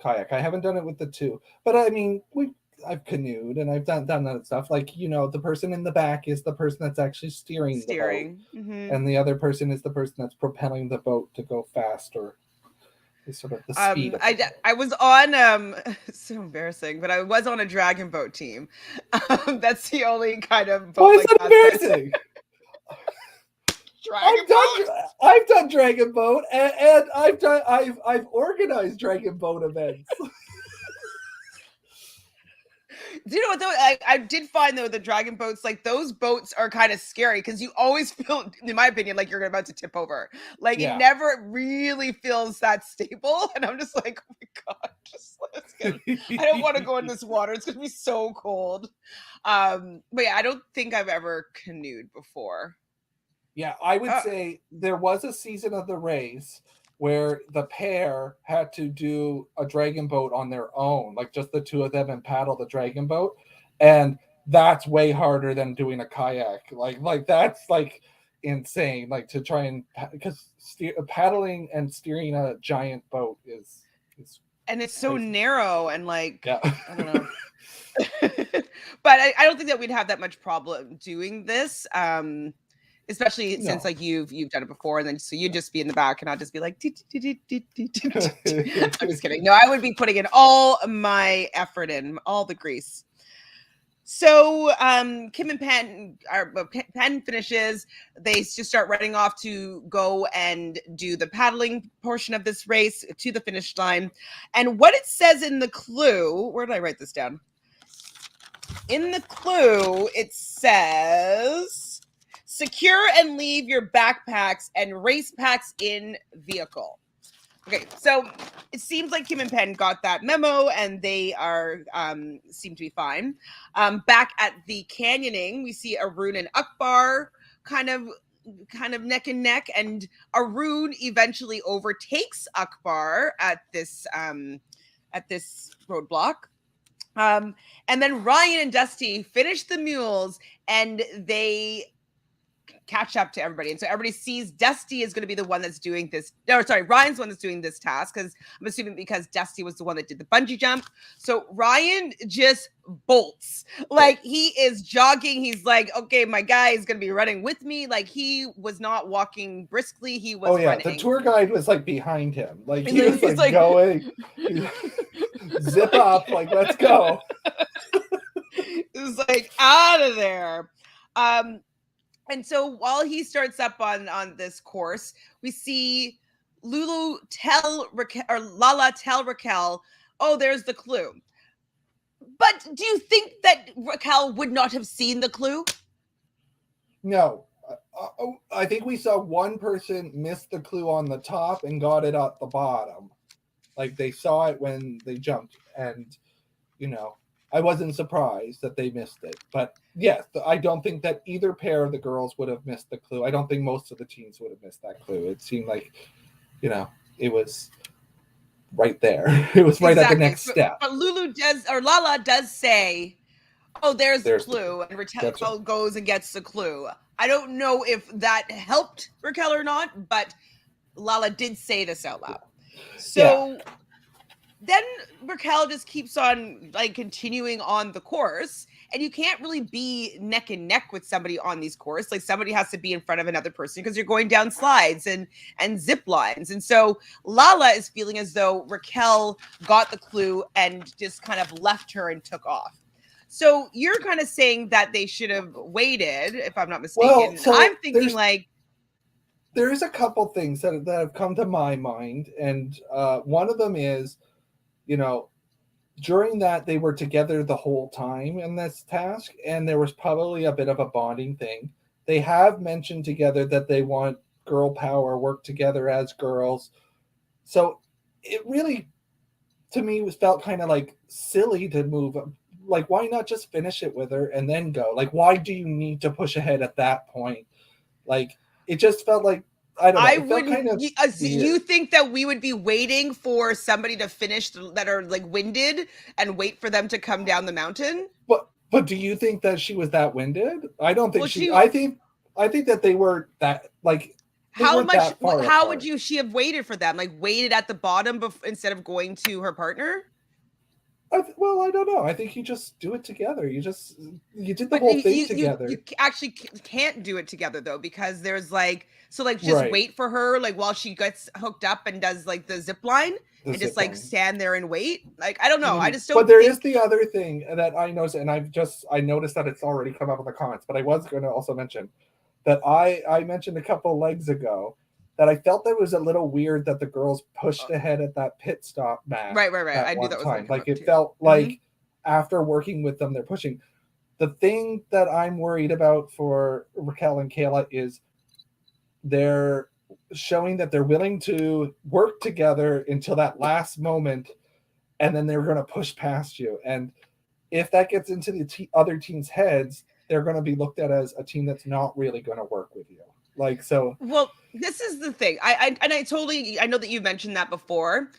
kayak. I haven't done it with the two, but I mean, I've canoed and I've done that stuff. Like, the person in the back is the person that's actually steering the boat, and the other person is the person that's propelling the boat to go faster. Is sort of the speed. I was on it's so embarrassing, but I was on a dragon boat team. That's the only kind of boat. Why is that embarrassing? I've done Dragon Boat, and I've organized Dragon Boat events. Do you know what though? I did find though the dragon boats, like those boats are kind of scary because you always feel, in my opinion, like you're about to tip over. Like it never really feels that stable, and I'm just like, oh my god, let's get. I don't want to go in this water. It's gonna be so cold. But yeah, I don't think I've ever canoed before. Yeah, I would say there was a season of the race where the pair had to do a dragon boat on their own, like just the two of them, and paddle the dragon boat, and that's way harder than doing a kayak. Like that's like insane. Like to try and because paddling and steering a giant boat is and it's so narrow and like I don't know. But I don't think that we'd have that much problem doing this. Especially since like you've done it before, and then so you'd just be in the back and I'd just be like I'm just kidding. No, I would be putting in all my effort in, all the grease. So Kim and Penn finishes. They just start running off to go and do the paddling portion of this race to the finish line. And what it says in the clue, where did I write this down? In the clue, it says, secure and leave your backpacks and race packs in vehicle. Okay, so it seems like Kim and Penn got that memo, and they are seem to be fine. Back at the canyoning, we see Arun and Akbar kind of neck and neck, and Arun eventually overtakes Akbar at this roadblock. And then Ryan and Dusty finish the mules, and they catch up to everybody. And so everybody sees Dusty is going to be the one that's doing this. No, sorry, Ryan's the one that's doing this task, because I'm assuming because Dusty was the one that did the bungee jump. So Ryan just bolts. Like he is jogging. He's like, okay, my guy is going to be running with me. Like he was not walking briskly. He was running. The tour guide was like behind him. Like he was like going, zip up, like let's go. It was like out of there. And so while he starts up on this course, we see Lala tell Raquel, oh, there's the clue. But do you think that Raquel would not have seen the clue? No. I think we saw one person miss the clue on the top and got it at the bottom. Like they saw it when they jumped. And, I wasn't surprised that they missed it. But yes, I don't think that either pair of the girls would have missed the clue. I don't think most of the teams would have missed that clue. It seemed like, it was right there. It was right at the next step. But Lulu does, or Lala does say, "Oh, there's the clue," and Raquel goes and gets the clue. I don't know if that helped Raquel or not, but Lala did say this out loud. So then Raquel just keeps on like continuing on the course, and you can't really be neck and neck with somebody on these courses. Like somebody has to be in front of another person because you're going down slides and zip lines. And so Lala is feeling as though Raquel got the clue and just kind of left her and took off. So you're kind of saying that they should have waited, if I'm not mistaken. Well, so I'm thinking like there's a couple things that have come to my mind, and one of them is, during that they were together the whole time in this task, and there was probably a bit of a bonding thing. They have mentioned together that they want girl power, work together as girls. So it really, to me, felt kind of like silly to move. Like, why not just finish it with her and then go? Like, why do you need to push ahead at that point? Like, it just felt like, I don't know. I wouldn't. You think that we would be waiting for somebody to finish that are like winded and wait for them to come down the mountain? But do you think that she was that winded? I don't think she. I think that they were that like. How much? How would she have waited for them? Like waited at the bottom instead of going to her partner? Well, I don't know. I think you just do it together. You did the whole thing together. You actually can't do it together though, because there's like, just wait for her like while she gets hooked up and does like the zip line and just like stand there and wait. Like, I don't know. I just don't. But there is the other thing that I noticed, and I noticed that it's already come up in the comments, but I was going to also mention that I mentioned a couple legs ago that I felt that it was a little weird that the girls pushed ahead at that pit stop match. Right. I knew that was time. Like it felt like after working with them, they're pushing. The thing that I'm worried about for Raquel and Kayla is they're showing that they're willing to work together until that last moment, and then they're going to push past you. And if that gets into the other team's heads, they're going to be looked at as a team that's not really going to work with you. Like, so. Well, this is the thing. I know that you mentioned that before.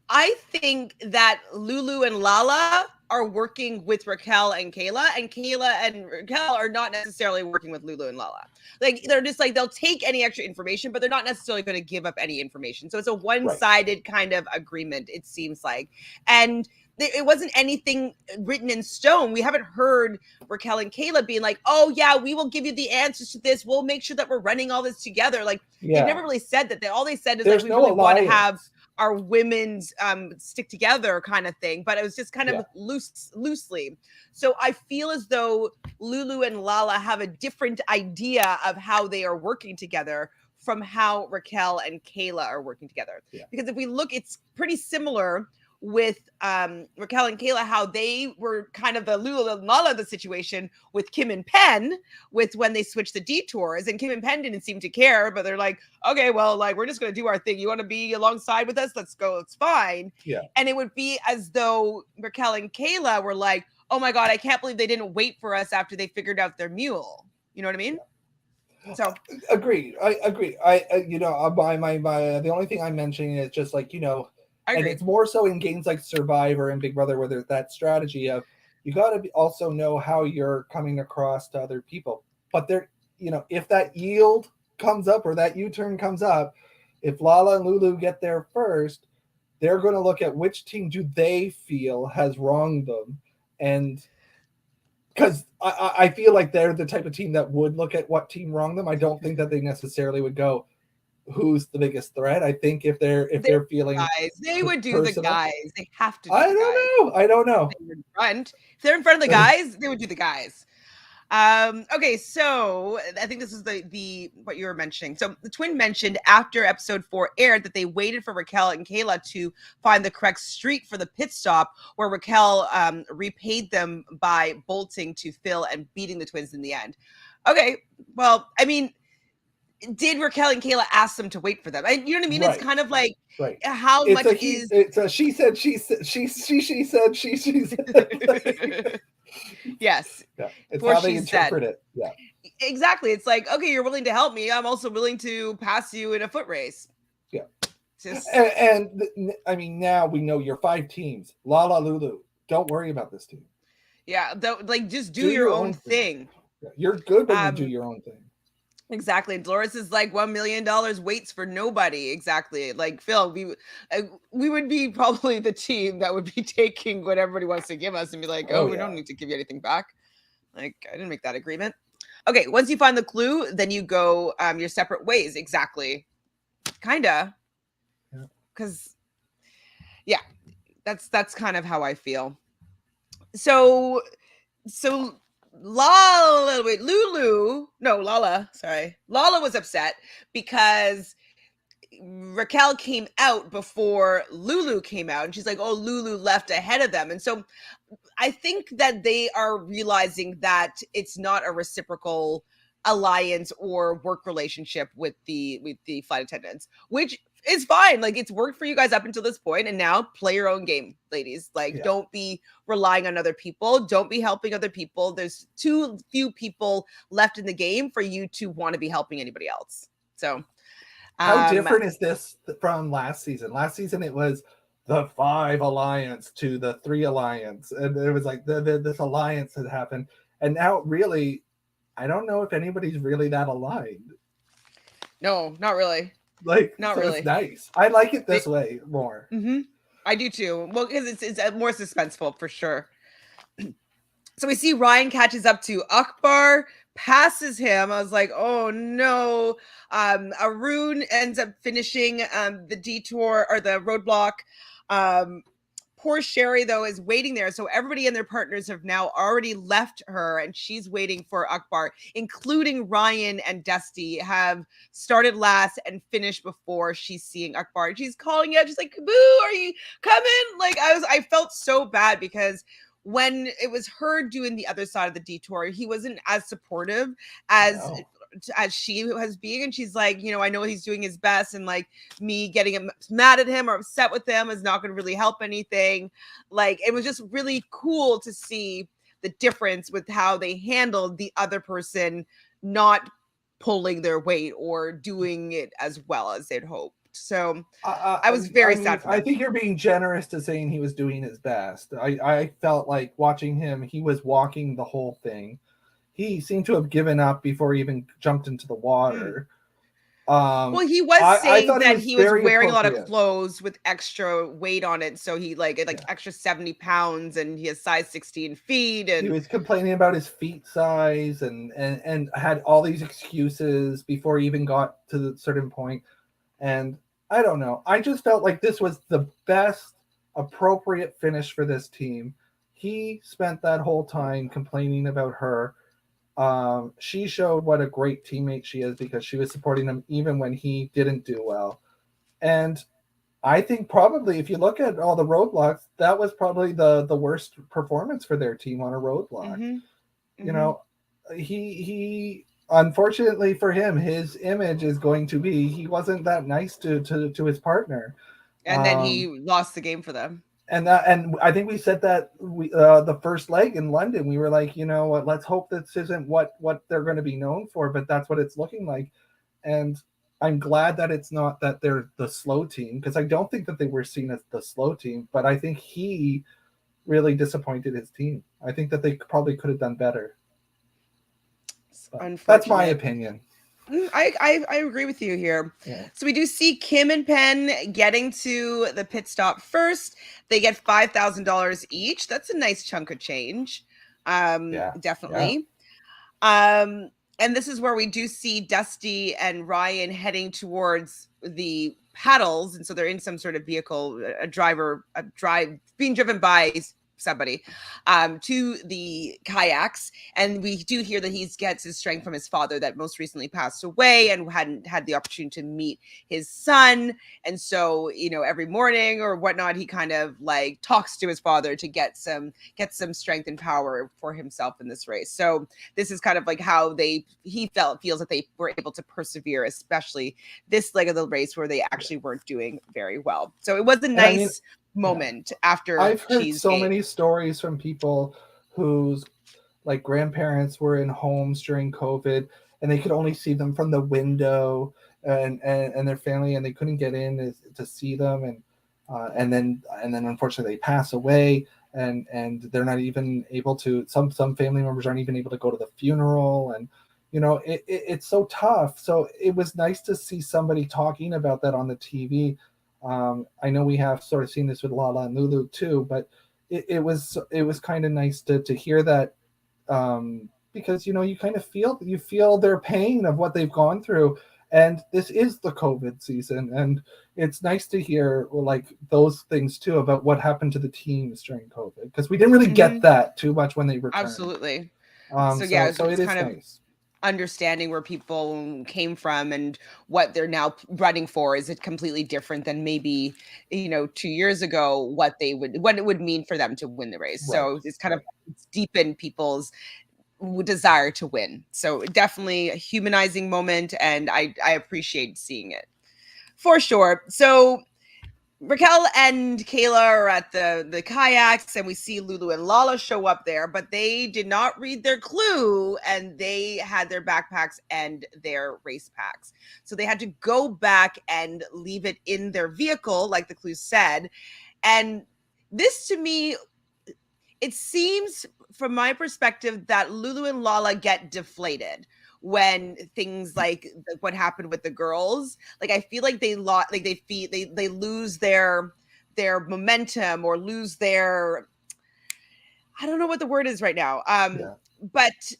I think that Lulu and Lala are working with Raquel and Kayla and Raquel are not necessarily working with Lulu and Lala. Like, they're just like, they'll take any extra information, but they're not necessarily going to give up any information. So it's a one-sided kind of agreement, it seems like. And it wasn't anything written in stone. We haven't heard Raquel and Kayla being like, "Oh yeah, we will give you the answers to this. We'll make sure that we're running all this together." Like, they never really said that. All they said is like, we really want to have our women's stick together kind of thing. But it was just kind of loosely. So I feel as though Lulu and Lala have a different idea of how they are working together from how Raquel and Kayla are working together. Yeah. Because if we look, it's pretty similar with Raquel and Kayla, how they were kind of the Lulu and Lala of the situation with Kim and Penn, with when they switched the detours, and Kim and Penn didn't seem to care, but they're like, okay, well, like, we're just going to do our thing. You want to be alongside with us? Let's go. It's fine. Yeah. And it would be as though Raquel and Kayla were like, oh my God, I can't believe they didn't wait for us after they figured out their mule. You know what I mean? Yeah. So agreed. I agree. I the only thing I'm mentioning is just like, and it's more so in games like Survivor and Big Brother, where there's that strategy of you got to also know how you're coming across to other people. But there, if that yield comes up or that U-turn comes up, if Lala and Lulu get there first, they're going to look at which team do they feel has wronged them. And because I feel like they're the type of team that would look at what team wronged them. I don't think that they necessarily would go, who's the biggest threat. I think if they're feeling guys, they would do personal. The guys. They have to do I don't know. If they're in front of the guys, they would do the guys. Okay, so I think this is the what you were mentioning. So the twin mentioned after episode 4 aired that they waited for Raquel and Kayla to find the correct street for the pit stop, where Raquel repaid them by bolting to Phil and beating the twins in the end. Okay, well, I mean, did Raquel and Kayla ask them to wait for them? You know what I mean? It's kind of like, right. how It's much a is it's a she said she said she said she said. yes, Yeah, it's for how they she said. interpret it. Yeah, Exactly. It's like, okay, you're willing to help me. I'm also willing to pass you in a foot race. yeah. Just I mean, now we know your 5 teams. Lala Lulu. Don't worry about this team. yeah, like just do Do your your own own thing. thing. Yeah, you're good when you do Um, your own thing. exactly. Dolores is like $1 million waits for nobody. Exactly. Like Phil, we would be probably the team that would be taking what everybody wants to give us and be like, oh, we don't need to give you anything back. Like, I didn't make that agreement. Okay, once you find the clue, then you go your separate ways. Exactly. Kinda. Because yeah, that's kind of how I feel. So Lala, sorry. Lala was upset because Raquel came out before Lulu came out, and she's like, oh, Lulu left ahead of them. And so I think that they are realizing that it's not a reciprocal alliance or work relationship with the flight attendants, which is fine. Like, it's worked for you guys up until this point, and now play your own game, ladies. Like, don't be relying on other people. Don't be helping other people. There's too few people left in the game for you to want to be helping anybody else. So how different is this from last season? Last season it was the 5 alliance to the 3 alliance, and it was like this alliance had happened, and now really I don't know if anybody's really that aligned. No, not really. Like, not so really. It's nice. I like it this way more. Mm-hmm. I do too. Well, because it's more suspenseful for sure. So we see Ryan catches up to Akbar, passes him. I was like, oh no. Arun ends up finishing the detour or the roadblock. Poor Sherry, though, is waiting there. So everybody and their partners have now already left her, and she's waiting for Akbar, including Ryan and Dusty, have started last and finished before she's seeing Akbar. She's calling out. She's like, Kaboo, are you coming? Like, I felt so bad because when it was her doing the other side of the detour, he wasn't as supportive as she was being. And she's like, I know he's doing his best, and like me getting mad at him or upset with him is not going to really help anything. Like, it was just really cool to see the difference with how they handled the other person not pulling their weight or doing it as well as they'd hoped. So I was very sad for them. I think you're being generous to saying he was doing his best. I felt like watching him, he was walking the whole thing. He seemed to have given up before he even jumped into the water. Well, he was saying that he was wearing a lot of clothes with extra weight on it. So he extra 70 pounds, and he has size 16 feet. And he was complaining about his feet size and had all these excuses before he even got to the certain point. And I don't know. I just felt like this was the best appropriate finish for this team. He spent that whole time complaining about her. She showed what a great teammate she is because she was supporting him even when he didn't do well. And I think probably if you look at all the roadblocks, that was probably the worst performance for their team on a roadblock. Mm-hmm. He unfortunately for him, his image is going to be he wasn't that nice to his partner, and then he lost the game for them. And I think we said that the first leg in London, we were like, what? Let's hope this isn't what they're going to be known for, but that's what it's looking like. And I'm glad that it's not that they're the slow team, because I don't think that they were seen as the slow team, but I think he really disappointed his team. I think that they probably could have done better. That's my opinion. I agree with you here. Yeah. So we do see Kim and Penn getting to the pit stop first. They get $5,000 each. That's a nice chunk of change. Definitely. Yeah. And this is where we do see Dusty and Ryan heading towards the paddles. And so they're in some sort of vehicle, being driven by somebody to the kayaks, and we do hear that he gets his strength from his father that most recently passed away and hadn't had the opportunity to meet his son. And so, you know, every morning or whatnot, he kind of like talks to his father to get some strength and power for himself in this race. So this is kind of like how he feels that they were able to persevere, especially this leg of the race where they actually weren't doing very well. So it was a And I mean, nice moment after I've heard Cheese so Gate. many stories from people whose like grandparents were in homes during COVID and they could only see them from the window and their family, and they couldn't get in to see them, and then unfortunately they pass away, and they're not even able to, some family members aren't even able to go to the funeral, and it's so tough. So it was nice to see somebody talking about that on the TV. I know we have sort of seen this with Lala and Lulu too, but it was kind of nice to hear that, because you kind of feel their pain of what they've gone through, and this is the COVID season, and it's nice to hear like those things too about what happened to the teams during COVID, because we didn't really get that too much when they returned. Absolutely. So yeah, So it's it is kind of nice. understanding where people came from and what they're now running for. Is it completely different than maybe 2 years ago what it would mean for them to win the race? Right. So it's kind of deepened people's desire to win. So definitely a humanizing moment, and I appreciate seeing it for sure. So Raquel and Kayla are at the kayaks, and we see Lulu and Lala show up there, but they did not read their clue, and they had their backpacks and their race packs. So they had to go back and leave it in their vehicle, like the clue said. And this to me, it seems from my perspective that Lulu and Lala get deflated when things like what happened with the girls. Like I feel like they lost, like they lose their momentum or lose their, I don't know what the word is right now. Yeah. But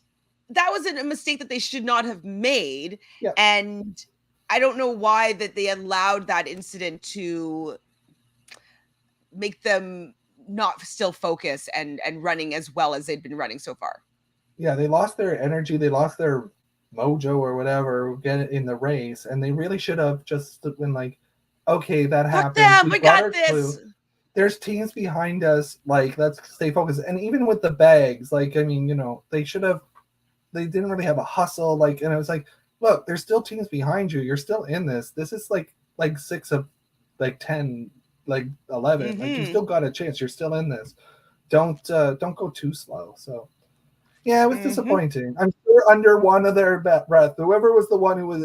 that was a mistake that they should not have made. Yeah. And I don't know why that they allowed that incident to make them not still focus and running as well as they'd been running so far. Yeah, they lost their energy, they lost their mojo or whatever get it in the race, and they really should have just been like, okay, that Fuck happened, them, we we got got our this. clue, there's teams behind us, like let's stay focused. And even with the bags, like I mean, they didn't really have a hustle, like, and I was like, look, there's still teams behind you, you're still in this is like 6 of like 10, like 11, like you still got a chance, you're still in this, don't go too slow. So yeah, it was disappointing. I'm sure under one of their breath, whoever was the one who was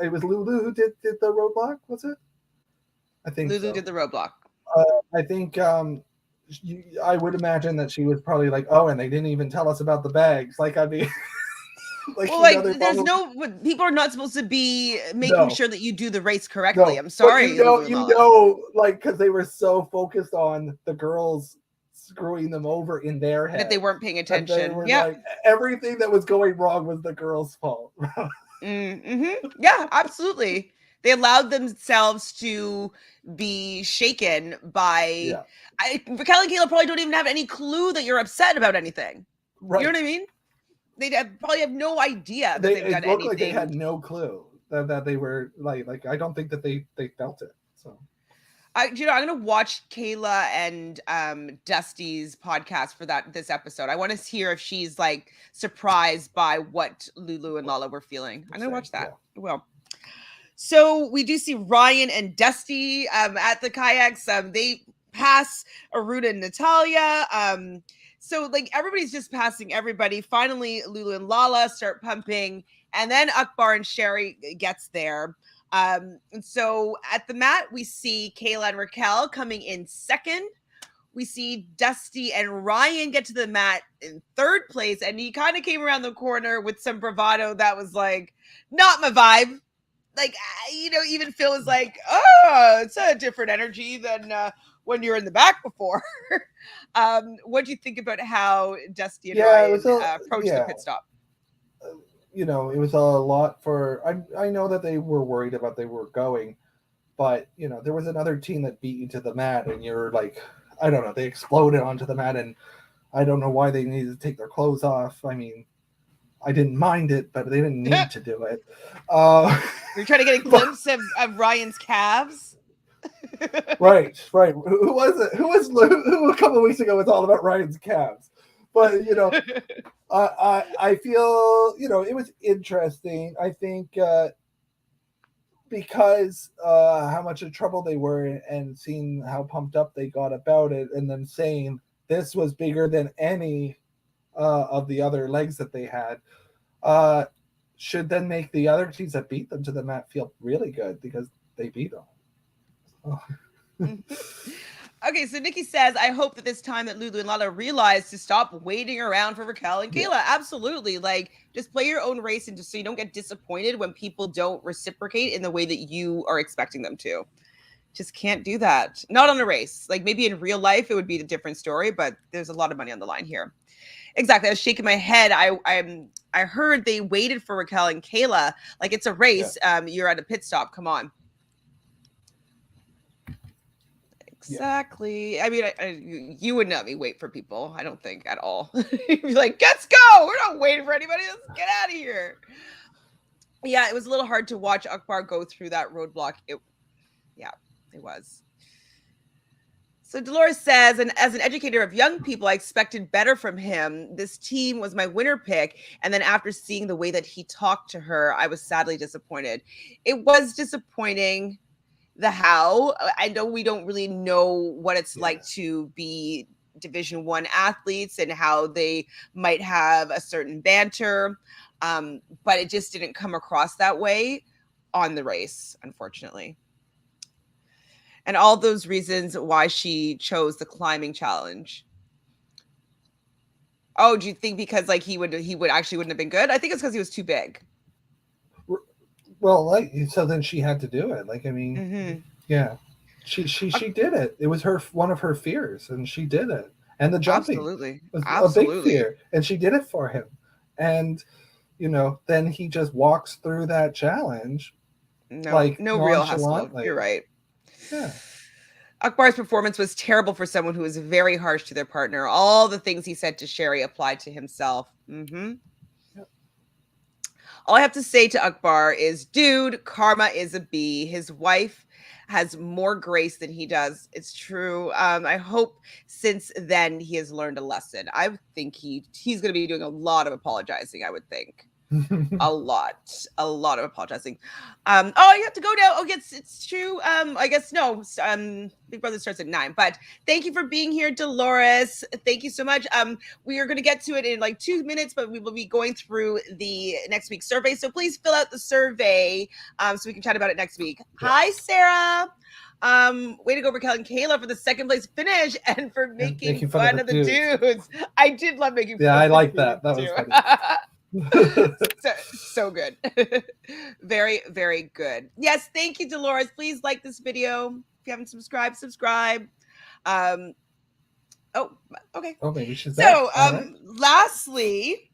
it was Lulu who did the roadblock, was it? I think Lulu so. did the roadblock. I think I would imagine that she was probably like, oh, and they didn't even tell us about the bags. Like I mean, Well, like they there's probably no, people are not supposed to be making no, sure that you do the race correctly. no. I'm But sorry, Lulu and Lala. like because they were so focused on the girls screwing them over in their head That they weren't paying that they attention. were Yeah. like everything that was going wrong was the girls' fault. Yeah, absolutely. They allowed themselves to be shaken by. Yeah. Raquel and Kayla probably don't even have any clue that you're upset about anything. Right. You know what I mean? They probably have no idea that they've done It looked like they anything. had no clue that they were like I don't think that they felt it. So I'm gonna watch Kayla and Dusty's podcast for this episode. I want to hear if she's like surprised by what Lulu and Lala were feeling. I'm gonna watch that. Yeah. Well, so we do see Ryan and Dusty at the kayaks. They pass Aruda and Natalia. So like everybody's just passing everybody. Finally, Lulu and Lala start pumping, and then Akbar and Sherry gets there. And so at the mat, we see Kayla and Raquel coming in second. We see Dusty and Ryan get to the mat in third place, and he kind of came around the corner with some bravado that was like not my vibe. Like, even Phil was like, oh, it's a different energy than when you're in the back before. What do you think about how Dusty and Ryan approached the pit stop? It was a lot for. I know that they were worried about they were going, but there was another team that beat you to the mat, and you're like, I don't know, they exploded onto the mat, and I don't know why they needed to take their clothes off. I mean, I didn't mind it, but they didn't need to do it. You're trying to get a glimpse of Ryan's calves. Right. Who was it? Who a couple of weeks ago was all about Ryan's calves? But I feel it was interesting. I think because how much of trouble they were and seeing how pumped up they got about it, and then saying this was bigger than any of the other legs that they had, should then make the other teams that beat them to the mat feel really good because they beat them. Oh. Okay, so Nikki says, I hope that this time that Lulu and Lala realize to stop waiting around for Raquel and Kayla. Yeah. Absolutely. Like, just play your own race and just so you don't get disappointed when people don't reciprocate in the way that you are expecting them to. Just can't do that. Not on a race. Like, maybe in real life, it would be a different story, but there's a lot of money on the line here. Exactly. I was shaking my head. I heard they waited for Raquel and Kayla. Like, it's a race. Yeah. You're at a pit stop. Come on. Exactly. Yeah. I mean, you would not be wait for people. I don't think at all. You'd be like, let's go. We're not waiting for anybody. Let's get out of here. Yeah, it was a little hard to watch Akbar go through that roadblock. It was. So Dolores says, and as an educator of young people, I expected better from him. This team was my winner pick. And then after seeing the way that he talked to her, I was sadly disappointed. It was disappointing. The how. I know we don't really know what it's like to be Division I athletes and how they might have a certain banter, but it just didn't come across that way on the race, unfortunately. And all those reasons why she chose the climbing challenge. Oh, do you think because like he would actually wouldn't have been good? I think it's because he was too big. Well, like, so then she had to do it. Like, I mean, yeah, she did it. It was one of her fears, and she did it. And the jumping was a big fear, and she did it for him. And then he just walks through that challenge, no real hustle. You're right. Yeah. Akbar's performance was terrible for someone who was very harsh to their partner. All the things he said to Sherry applied to himself. Mm-hmm. All I have to say to Akbar is, dude, karma is a B. His wife has more grace than he does. It's true. I hope since then he has learned a lesson. I think he's going to be doing a lot of apologizing, I would think. a lot of apologizing. You have to go now. Oh, yes, it's true. I guess no. Big Brother starts at 9. But thank you for being here, Dolores. Thank you so much. We are going to get to it in like 2 minutes, but we will be going through the next week's survey. So please fill out the survey so we can chat about it next week. Yeah. Hi, Sarah. Way to go, Raquel and Kayla, for the second place finish and for making fun of the dudes. I did love making fun of the dudes. Yeah, I like that. That was funny. so good. Very, very good. Yes, thank you, Dolores. Please like this video. If you haven't subscribed. Okay. Oh, maybe she's so right. Lastly,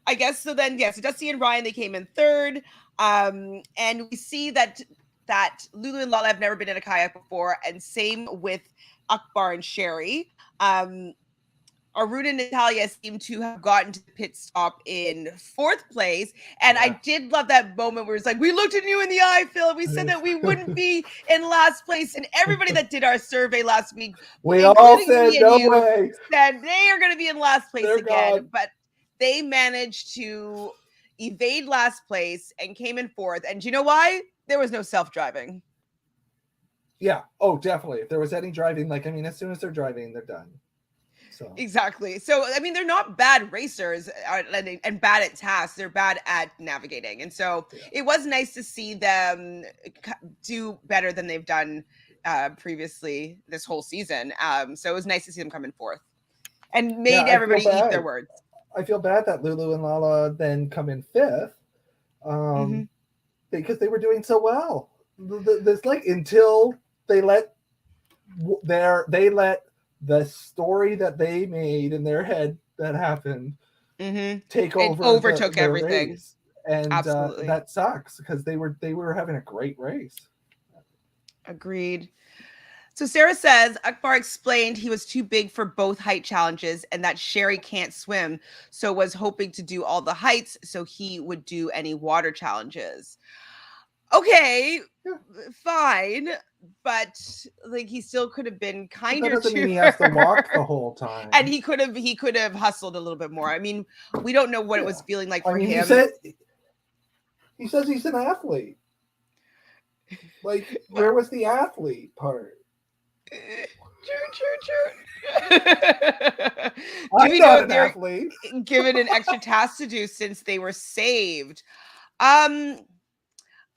I guess so Dusty and Ryan, they came in third. And we see that Lulu and Lala have never been in a kayak before, and same with Akbar and Sherry. Arun and Natalia seem to have gotten to the pit stop in 4th place. And I did love that moment where it's like, we looked at you in the eye, Phil. We said that we wouldn't be in last place. And everybody that did our survey last week, we all said no way, said they are going to be in last place again. Gone. But they managed to evade last place and came in 4th. And do you know why? There was no self-driving. Yeah. Oh, definitely. If there was any driving, as soon as they're driving, they're done. So. Exactly. So, I mean, they're not bad racers and bad at tasks. They're bad at navigating. And so it was nice to see them do better than they've done previously this whole season. So it was nice to see them come in 4th and made everybody eat their words. I feel bad that Lulu and Lala then come in 5th because they were doing so well. This until they let the story that they made in their head that happened take over, and overtook everything, race. And that sucks because they were having a great race. Agreed. So Sarah says Akbar explained he was too big for both height challenges and that Sherry can't swim, so was hoping to do all the heights so he would do any water challenges. Okay, Yeah. fine, but like he still could have been But that kinder doesn't mean to he has to walk the her. whole time. And he could have hustled a little bit more. I mean, we don't know what it was feeling like I for mean, him. he says he's an athlete. Like, where was the athlete part? True. Do we I'm know not if an they're athlete. given an extra task to do since they were saved?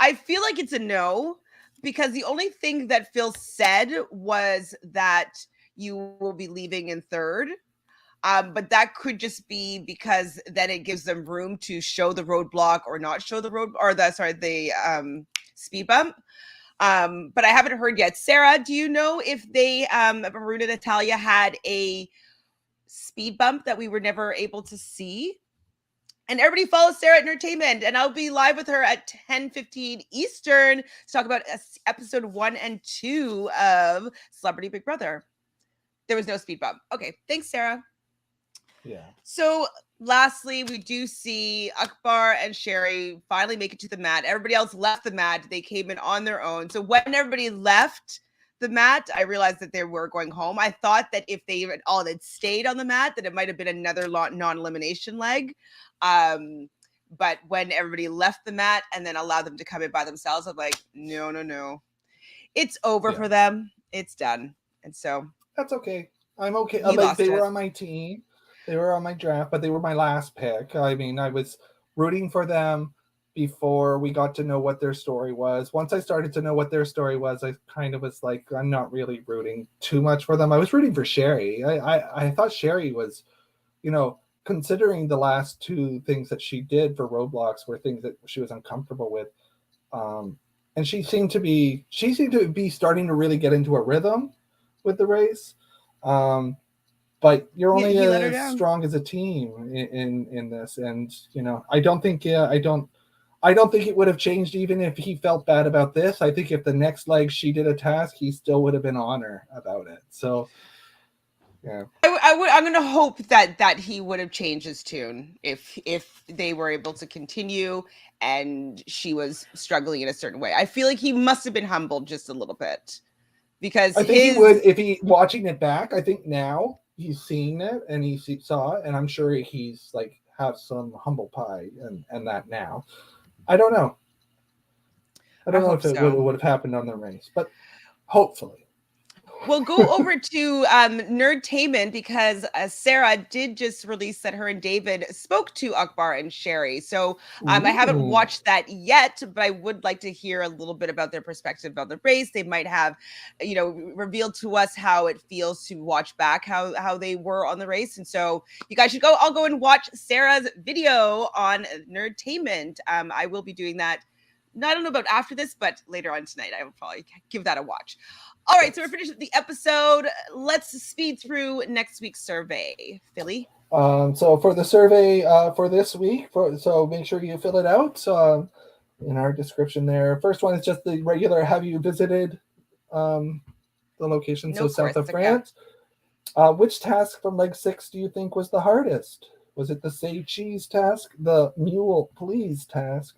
I feel like it's a no, because the only thing that Phil said was that you will be leaving in third. But that could just be because then it gives them room to show the roadblock or not show the road, or the speed bump. But I haven't heard yet. Sarah, do you know if they Maroon and Natalia had a speed bump that we were never able to see? And everybody follow Sarah at Entertainment, and I'll be live with her at 10:15 Eastern to talk about episode 1 and 2 of Celebrity Big Brother. There was no speed bump. Okay, thanks, Sarah. Yeah. So lastly, we do see Akbar and Sherry finally make it to the mat. Everybody else left the mat. They came in on their own. So when everybody left the mat, I realized that they were going home. I thought that if they all had stayed on the mat, that it might have been another non-elimination leg. But when everybody left the mat and then allowed them to come in by themselves, I'm like, no. It's over for them. It's done. And so that's okay. I'm okay. Like they were on my team. They were on my draft, but they were my last pick. I mean, I was rooting for them before we got to know what their story was. Once I started to know what their story was, I kind of was like, I'm not really rooting too much for them. I was rooting for Sherry. I thought Sherry was, considering the last two things that she did for Roblox were things that she was uncomfortable with. And she seemed to be starting to really get into a rhythm with the race. But you're only as strong as a team in this, and I don't think it would have changed even if he felt bad about this. I think if the next leg she did a task, he still would have been on her about it. So yeah, I'm going to hope that he would have changed his tune if they were able to continue and she was struggling in a certain way. I feel like he must have been humbled just a little bit, because I think he would if he watching it back. I think now he's seeing it and he saw it, and I'm sure he's like have some humble pie and that now. I don't know. I don't know if it would have happened on the race, but hopefully. We'll go over to Nerdtainment, because Sarah did just release that her and David spoke to Akbar and Sherry. So I haven't watched that yet, but I would like to hear a little bit about their perspective on the race. They might have, revealed to us how it feels to watch back how they were on the race. And so you guys should I'll go and watch Sarah's video on Nerdtainment. I will be doing that. I don't know about after this, but later on tonight, I will probably give that a watch. All right, so we're finished with the episode. Let's speed through next week's survey. Philly? So for the survey for this week, so make sure you fill it out in our description there. First one is just the regular, have you visited the location, so south of France? Which task from leg 6 do you think was the hardest? Was it the say cheese task, the mule please task,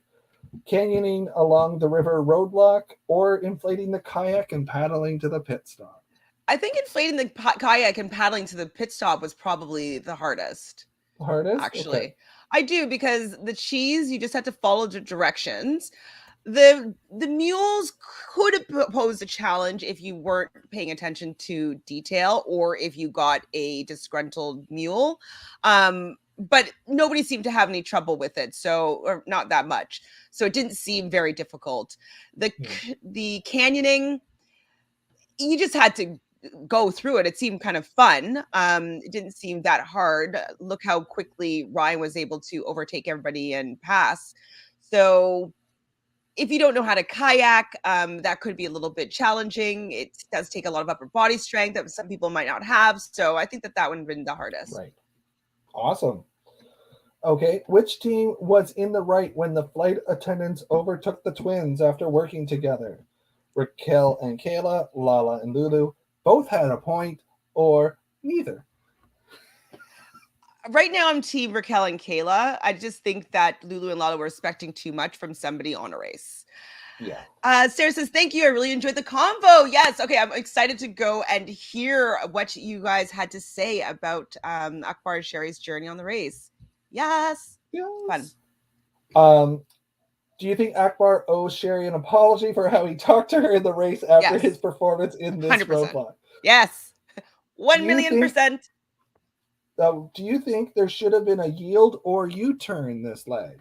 canyoning along the river roadblock, or inflating the kayak and paddling to the pit stop? I think inflating the kayak and paddling to the pit stop was probably the hardest. Actually. Okay. I do, because the cheese, you just had to follow the directions. The mules could have posed a challenge if you weren't paying attention to detail, or if you got a disgruntled mule. But nobody seemed to have any trouble with it, or not that much. So it didn't seem very difficult. The canyoning, you just had to go through it. It seemed kind of fun. It didn't seem that hard. Look how quickly Ryan was able to overtake everybody and pass. So if you don't know how to kayak, that could be a little bit challenging. It does take a lot of upper body strength that some people might not have. So I think that would have been the hardest. Right. Awesome. Okay, which team was in the right when the flight attendants overtook the twins after working together? Raquel and Kayla, Lala and Lulu both had a point, or neither. Right now, I'm team Raquel and Kayla. I just think that Lulu and Lala were expecting too much from somebody on a race. Yeah. Sarah says, thank you. I really enjoyed the convo. Yes. Okay. I'm excited to go and hear what you guys had to say about Akbar and Sherry's journey on the race. Yes. Fun. Yes. Do you think Akbar owes Sherry an apology for how he talked to her in the race after his Yes. performance in this 100%. roadblock? Yes. Do 1 you million think percent. do you think there should have been a yield or U-turn this leg?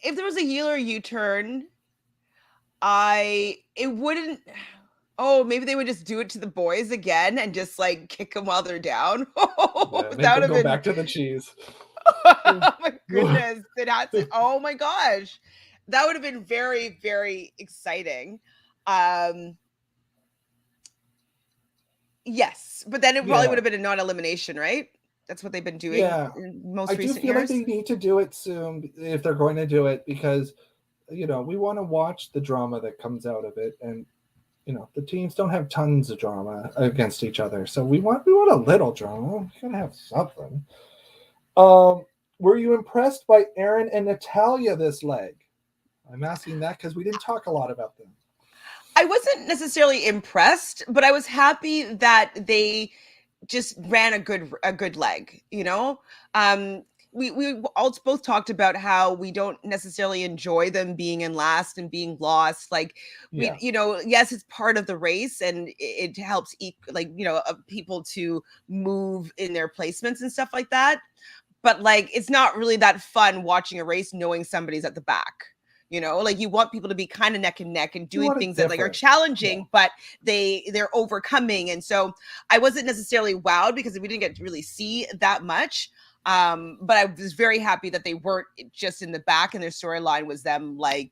If there was a yield or U-turn, it wouldn't. Oh, maybe they would just do it to the boys again and just like kick them while they're down. Yeah, make That would them have go been. back to the cheese. Oh my goodness. It had to. Oh my gosh. That would have been very, very exciting. Um, yes, but then it probably would Yeah. have been a non-elimination, right? That's what they've been doing Yeah. in I most do recent feel like years. they need to do it soon if they're going to do it, because we want to watch the drama that comes out of it, and the teams don't have tons of drama against each other, so we want a little drama. We gotta have something. Um, were you impressed by Aaron and Natalia this leg? I'm asking that because we didn't talk a lot about them. I wasn't necessarily impressed, but I was happy that they just ran a good leg, you know? We all both talked about how we don't necessarily enjoy them being in last and being lost. Like we, Yeah, yes, it's part of the race and it helps people to move in their placements and stuff like that. But like it's not really that fun watching a race knowing somebody's at the back. Like you want people to be kind of neck and neck and you doing want it things that like are different. Yeah, challenging, but they're overcoming. And so I wasn't necessarily wowed because we didn't get to really see that much. But I was very happy that they weren't just in the back and their storyline was them like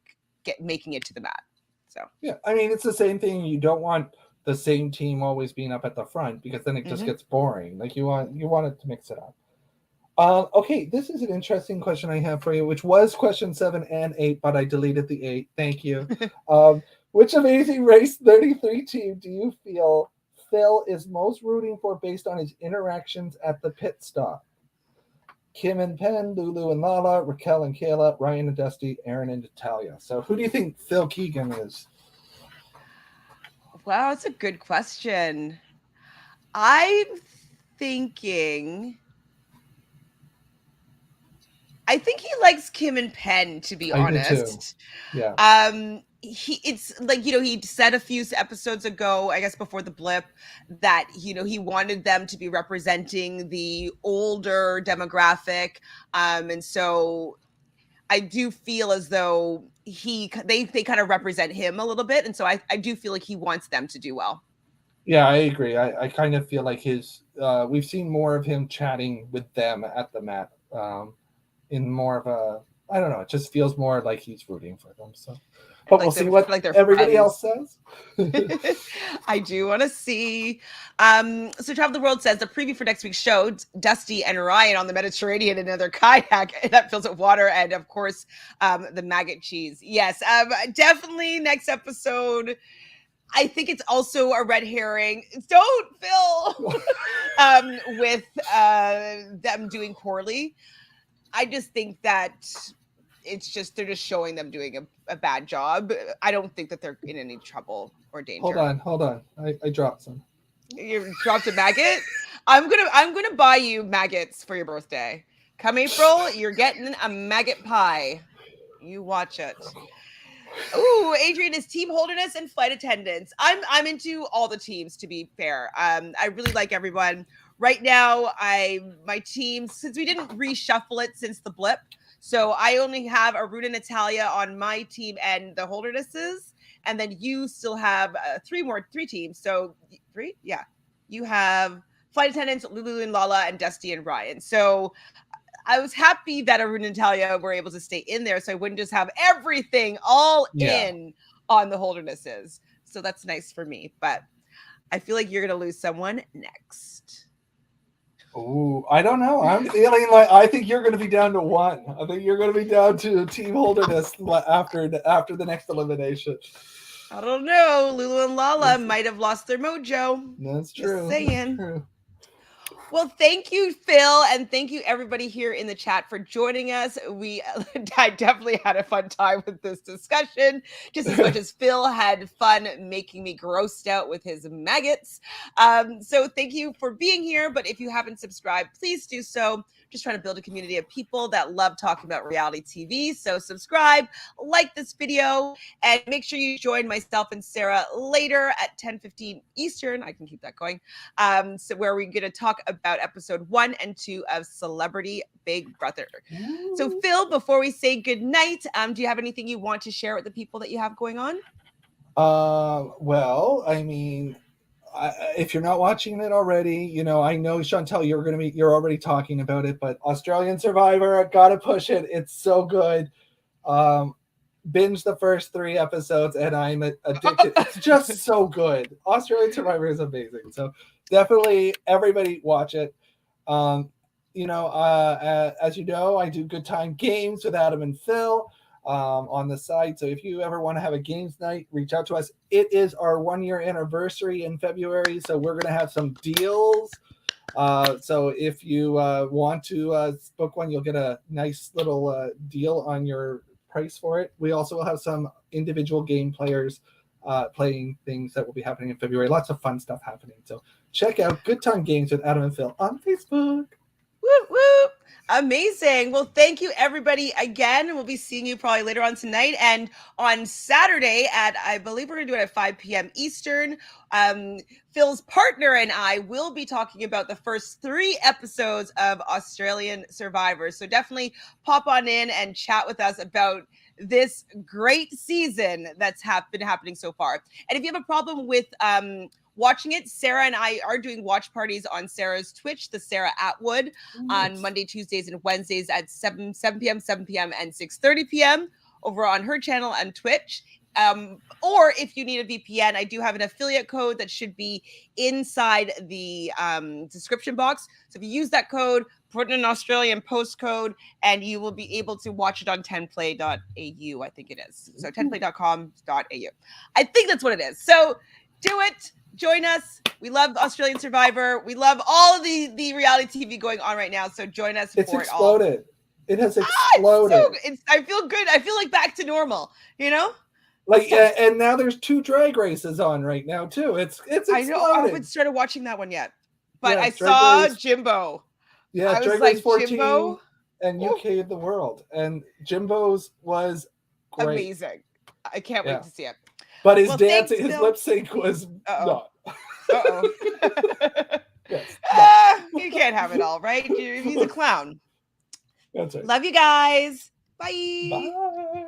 making it to the mat. So yeah. I mean, it's the same thing. You don't want the same team always being up at the front, because then it just gets boring. Like you want it to mix it up. Okay, this is an interesting question I have for you, which was question 7 and 8, but I deleted the 8. Thank you. Which Amazing Race 33 team do you feel Phil is most rooting for based on his interactions at the pit stop? Kim and Penn, Lulu and Lala, Raquel and Kayla, Ryan and Dusty, Aaron and Natalia. So who do you think Phil Keoghan is? wow, it's a good question. I'm thinking I think he likes Kim and Penn, to be I do too. honest. Yeah. It's like, he said a few episodes ago, I guess before the blip, that, he wanted them to be representing the older demographic. And so I do feel as though they kind of represent him a little bit. And so I do feel like he wants them to do well. Yeah, I agree. I kind of feel like we've seen more of him chatting with them at the mat, in more of a, I don't know, it just feels more like he's rooting for them. So, but we'll see what Like they're everybody friends. else says. I do want to see. So Travel the World says the preview for next week's show, Dusty and Ryan on the Mediterranean in their kayak that fills with water, and of course, the maggot cheese. Yes, definitely next episode. I think it's also a red herring. Don't, Phil. With them doing poorly. I just think that they're just showing them doing a bad job. I don't think that they're in any trouble or danger. Hold on. I dropped some. You dropped a maggot. I'm gonna buy you maggots for your birthday. Come April, you're getting a maggot pie. You watch it. Ooh, Adrian is team holderness and flight attendants. I'm into all the teams, to be fair. I really like everyone. Right now, my team, since we didn't reshuffle it since the blip, so I only have Aruna Natalia on my team and the holdernesses, and then you still have three teams. So three, yeah. You have flight attendants, Lulu and Lala, and Dusty and Ryan. So I was happy that Aruna and Talia were able to stay in there, so I wouldn't just have everything all Yeah. in on the holdernesses. So that's nice for me. But I feel like you're gonna lose someone next. Ooh, I don't know. I'm feeling like I think you're going to be down to one. I think you're going to be down to Team Holderness after the next elimination. I don't know. Lulu and Lala might have lost their mojo. That's Just true. saying. That's true. Well, thank you, Phil, and thank you everybody here in the chat for joining us. I definitely had a fun time with this discussion, just as much as Phil had fun making me grossed out with his maggots. So thank you for being here. But if you haven't subscribed, please do so. Just trying to build a community of people that love talking about reality TV. So subscribe, like this video, and make sure you join myself and Sarah later at 10:15 Eastern. I can keep that going. So where we're going to talk about episode 1 and 2 of Celebrity Big Brother. So Phil, before we say good night, do you have anything you want to share with the people that you have going on? Well, I mean, if you're not watching it already, I know Chantele, you're already talking about it, but Australian Survivor, I gotta push it. It's so good. Binge the first 3 episodes, and I'm addicted. It's just so good. Australian Survivor is amazing. So definitely, everybody watch it. As you know, I do Good Time Games with Adam and Phil. On the site. So if you ever want to have a games night, reach out to us. It is our 1-year anniversary in February, so we're going to have some deals. So if you want to book one, you'll get a nice little deal on your price for it. We also will have some individual game players playing things that will be happening in February. Lots of fun stuff happening. So check out Good Time Games with Adam and Phil on Facebook. Whoop, whoop. Amazing. Well, thank you everybody again. We'll be seeing you probably later on tonight and on Saturday I believe we're going to do it at 5 p.m. Eastern. Phil's partner and I will be talking about the first 3 episodes of Australian Survivor. So definitely pop on in and chat with us about this great season that's been happening so far. And if you have a problem with watching it, Sarah and I are doing watch parties on Sarah's Twitch, the Sarah Atwood, on Monday, Tuesdays, and Wednesdays at 7 p.m., and 6:30 p.m. over on her channel on Twitch. Or if you need a VPN, I do have an affiliate code that should be inside the description box. So if you use that code, put in an Australian postcode, and you will be able to watch it on 10play.au, I think it is. So 10play.com.au. I think that's what it is. So do it. Join us. We love Australian Survivor. We love all of the reality TV going on right now. So join us It's for it all. exploded. It has exploded. I feel good. I feel like back to normal, Like, and now there's 2 drag races on right now too. It's exploded. I know. I haven't started watching that one yet, but I Drag saw Race. Jimbo. Yeah, Drag Race 14 Jimbo? And UK the World. And Jimbo's was great. Amazing. I can't wait to see it. But his dancing, his lip sync was not. Yes, you can't have it all, right? He's a clown. That's right. Love you guys. Bye. Bye.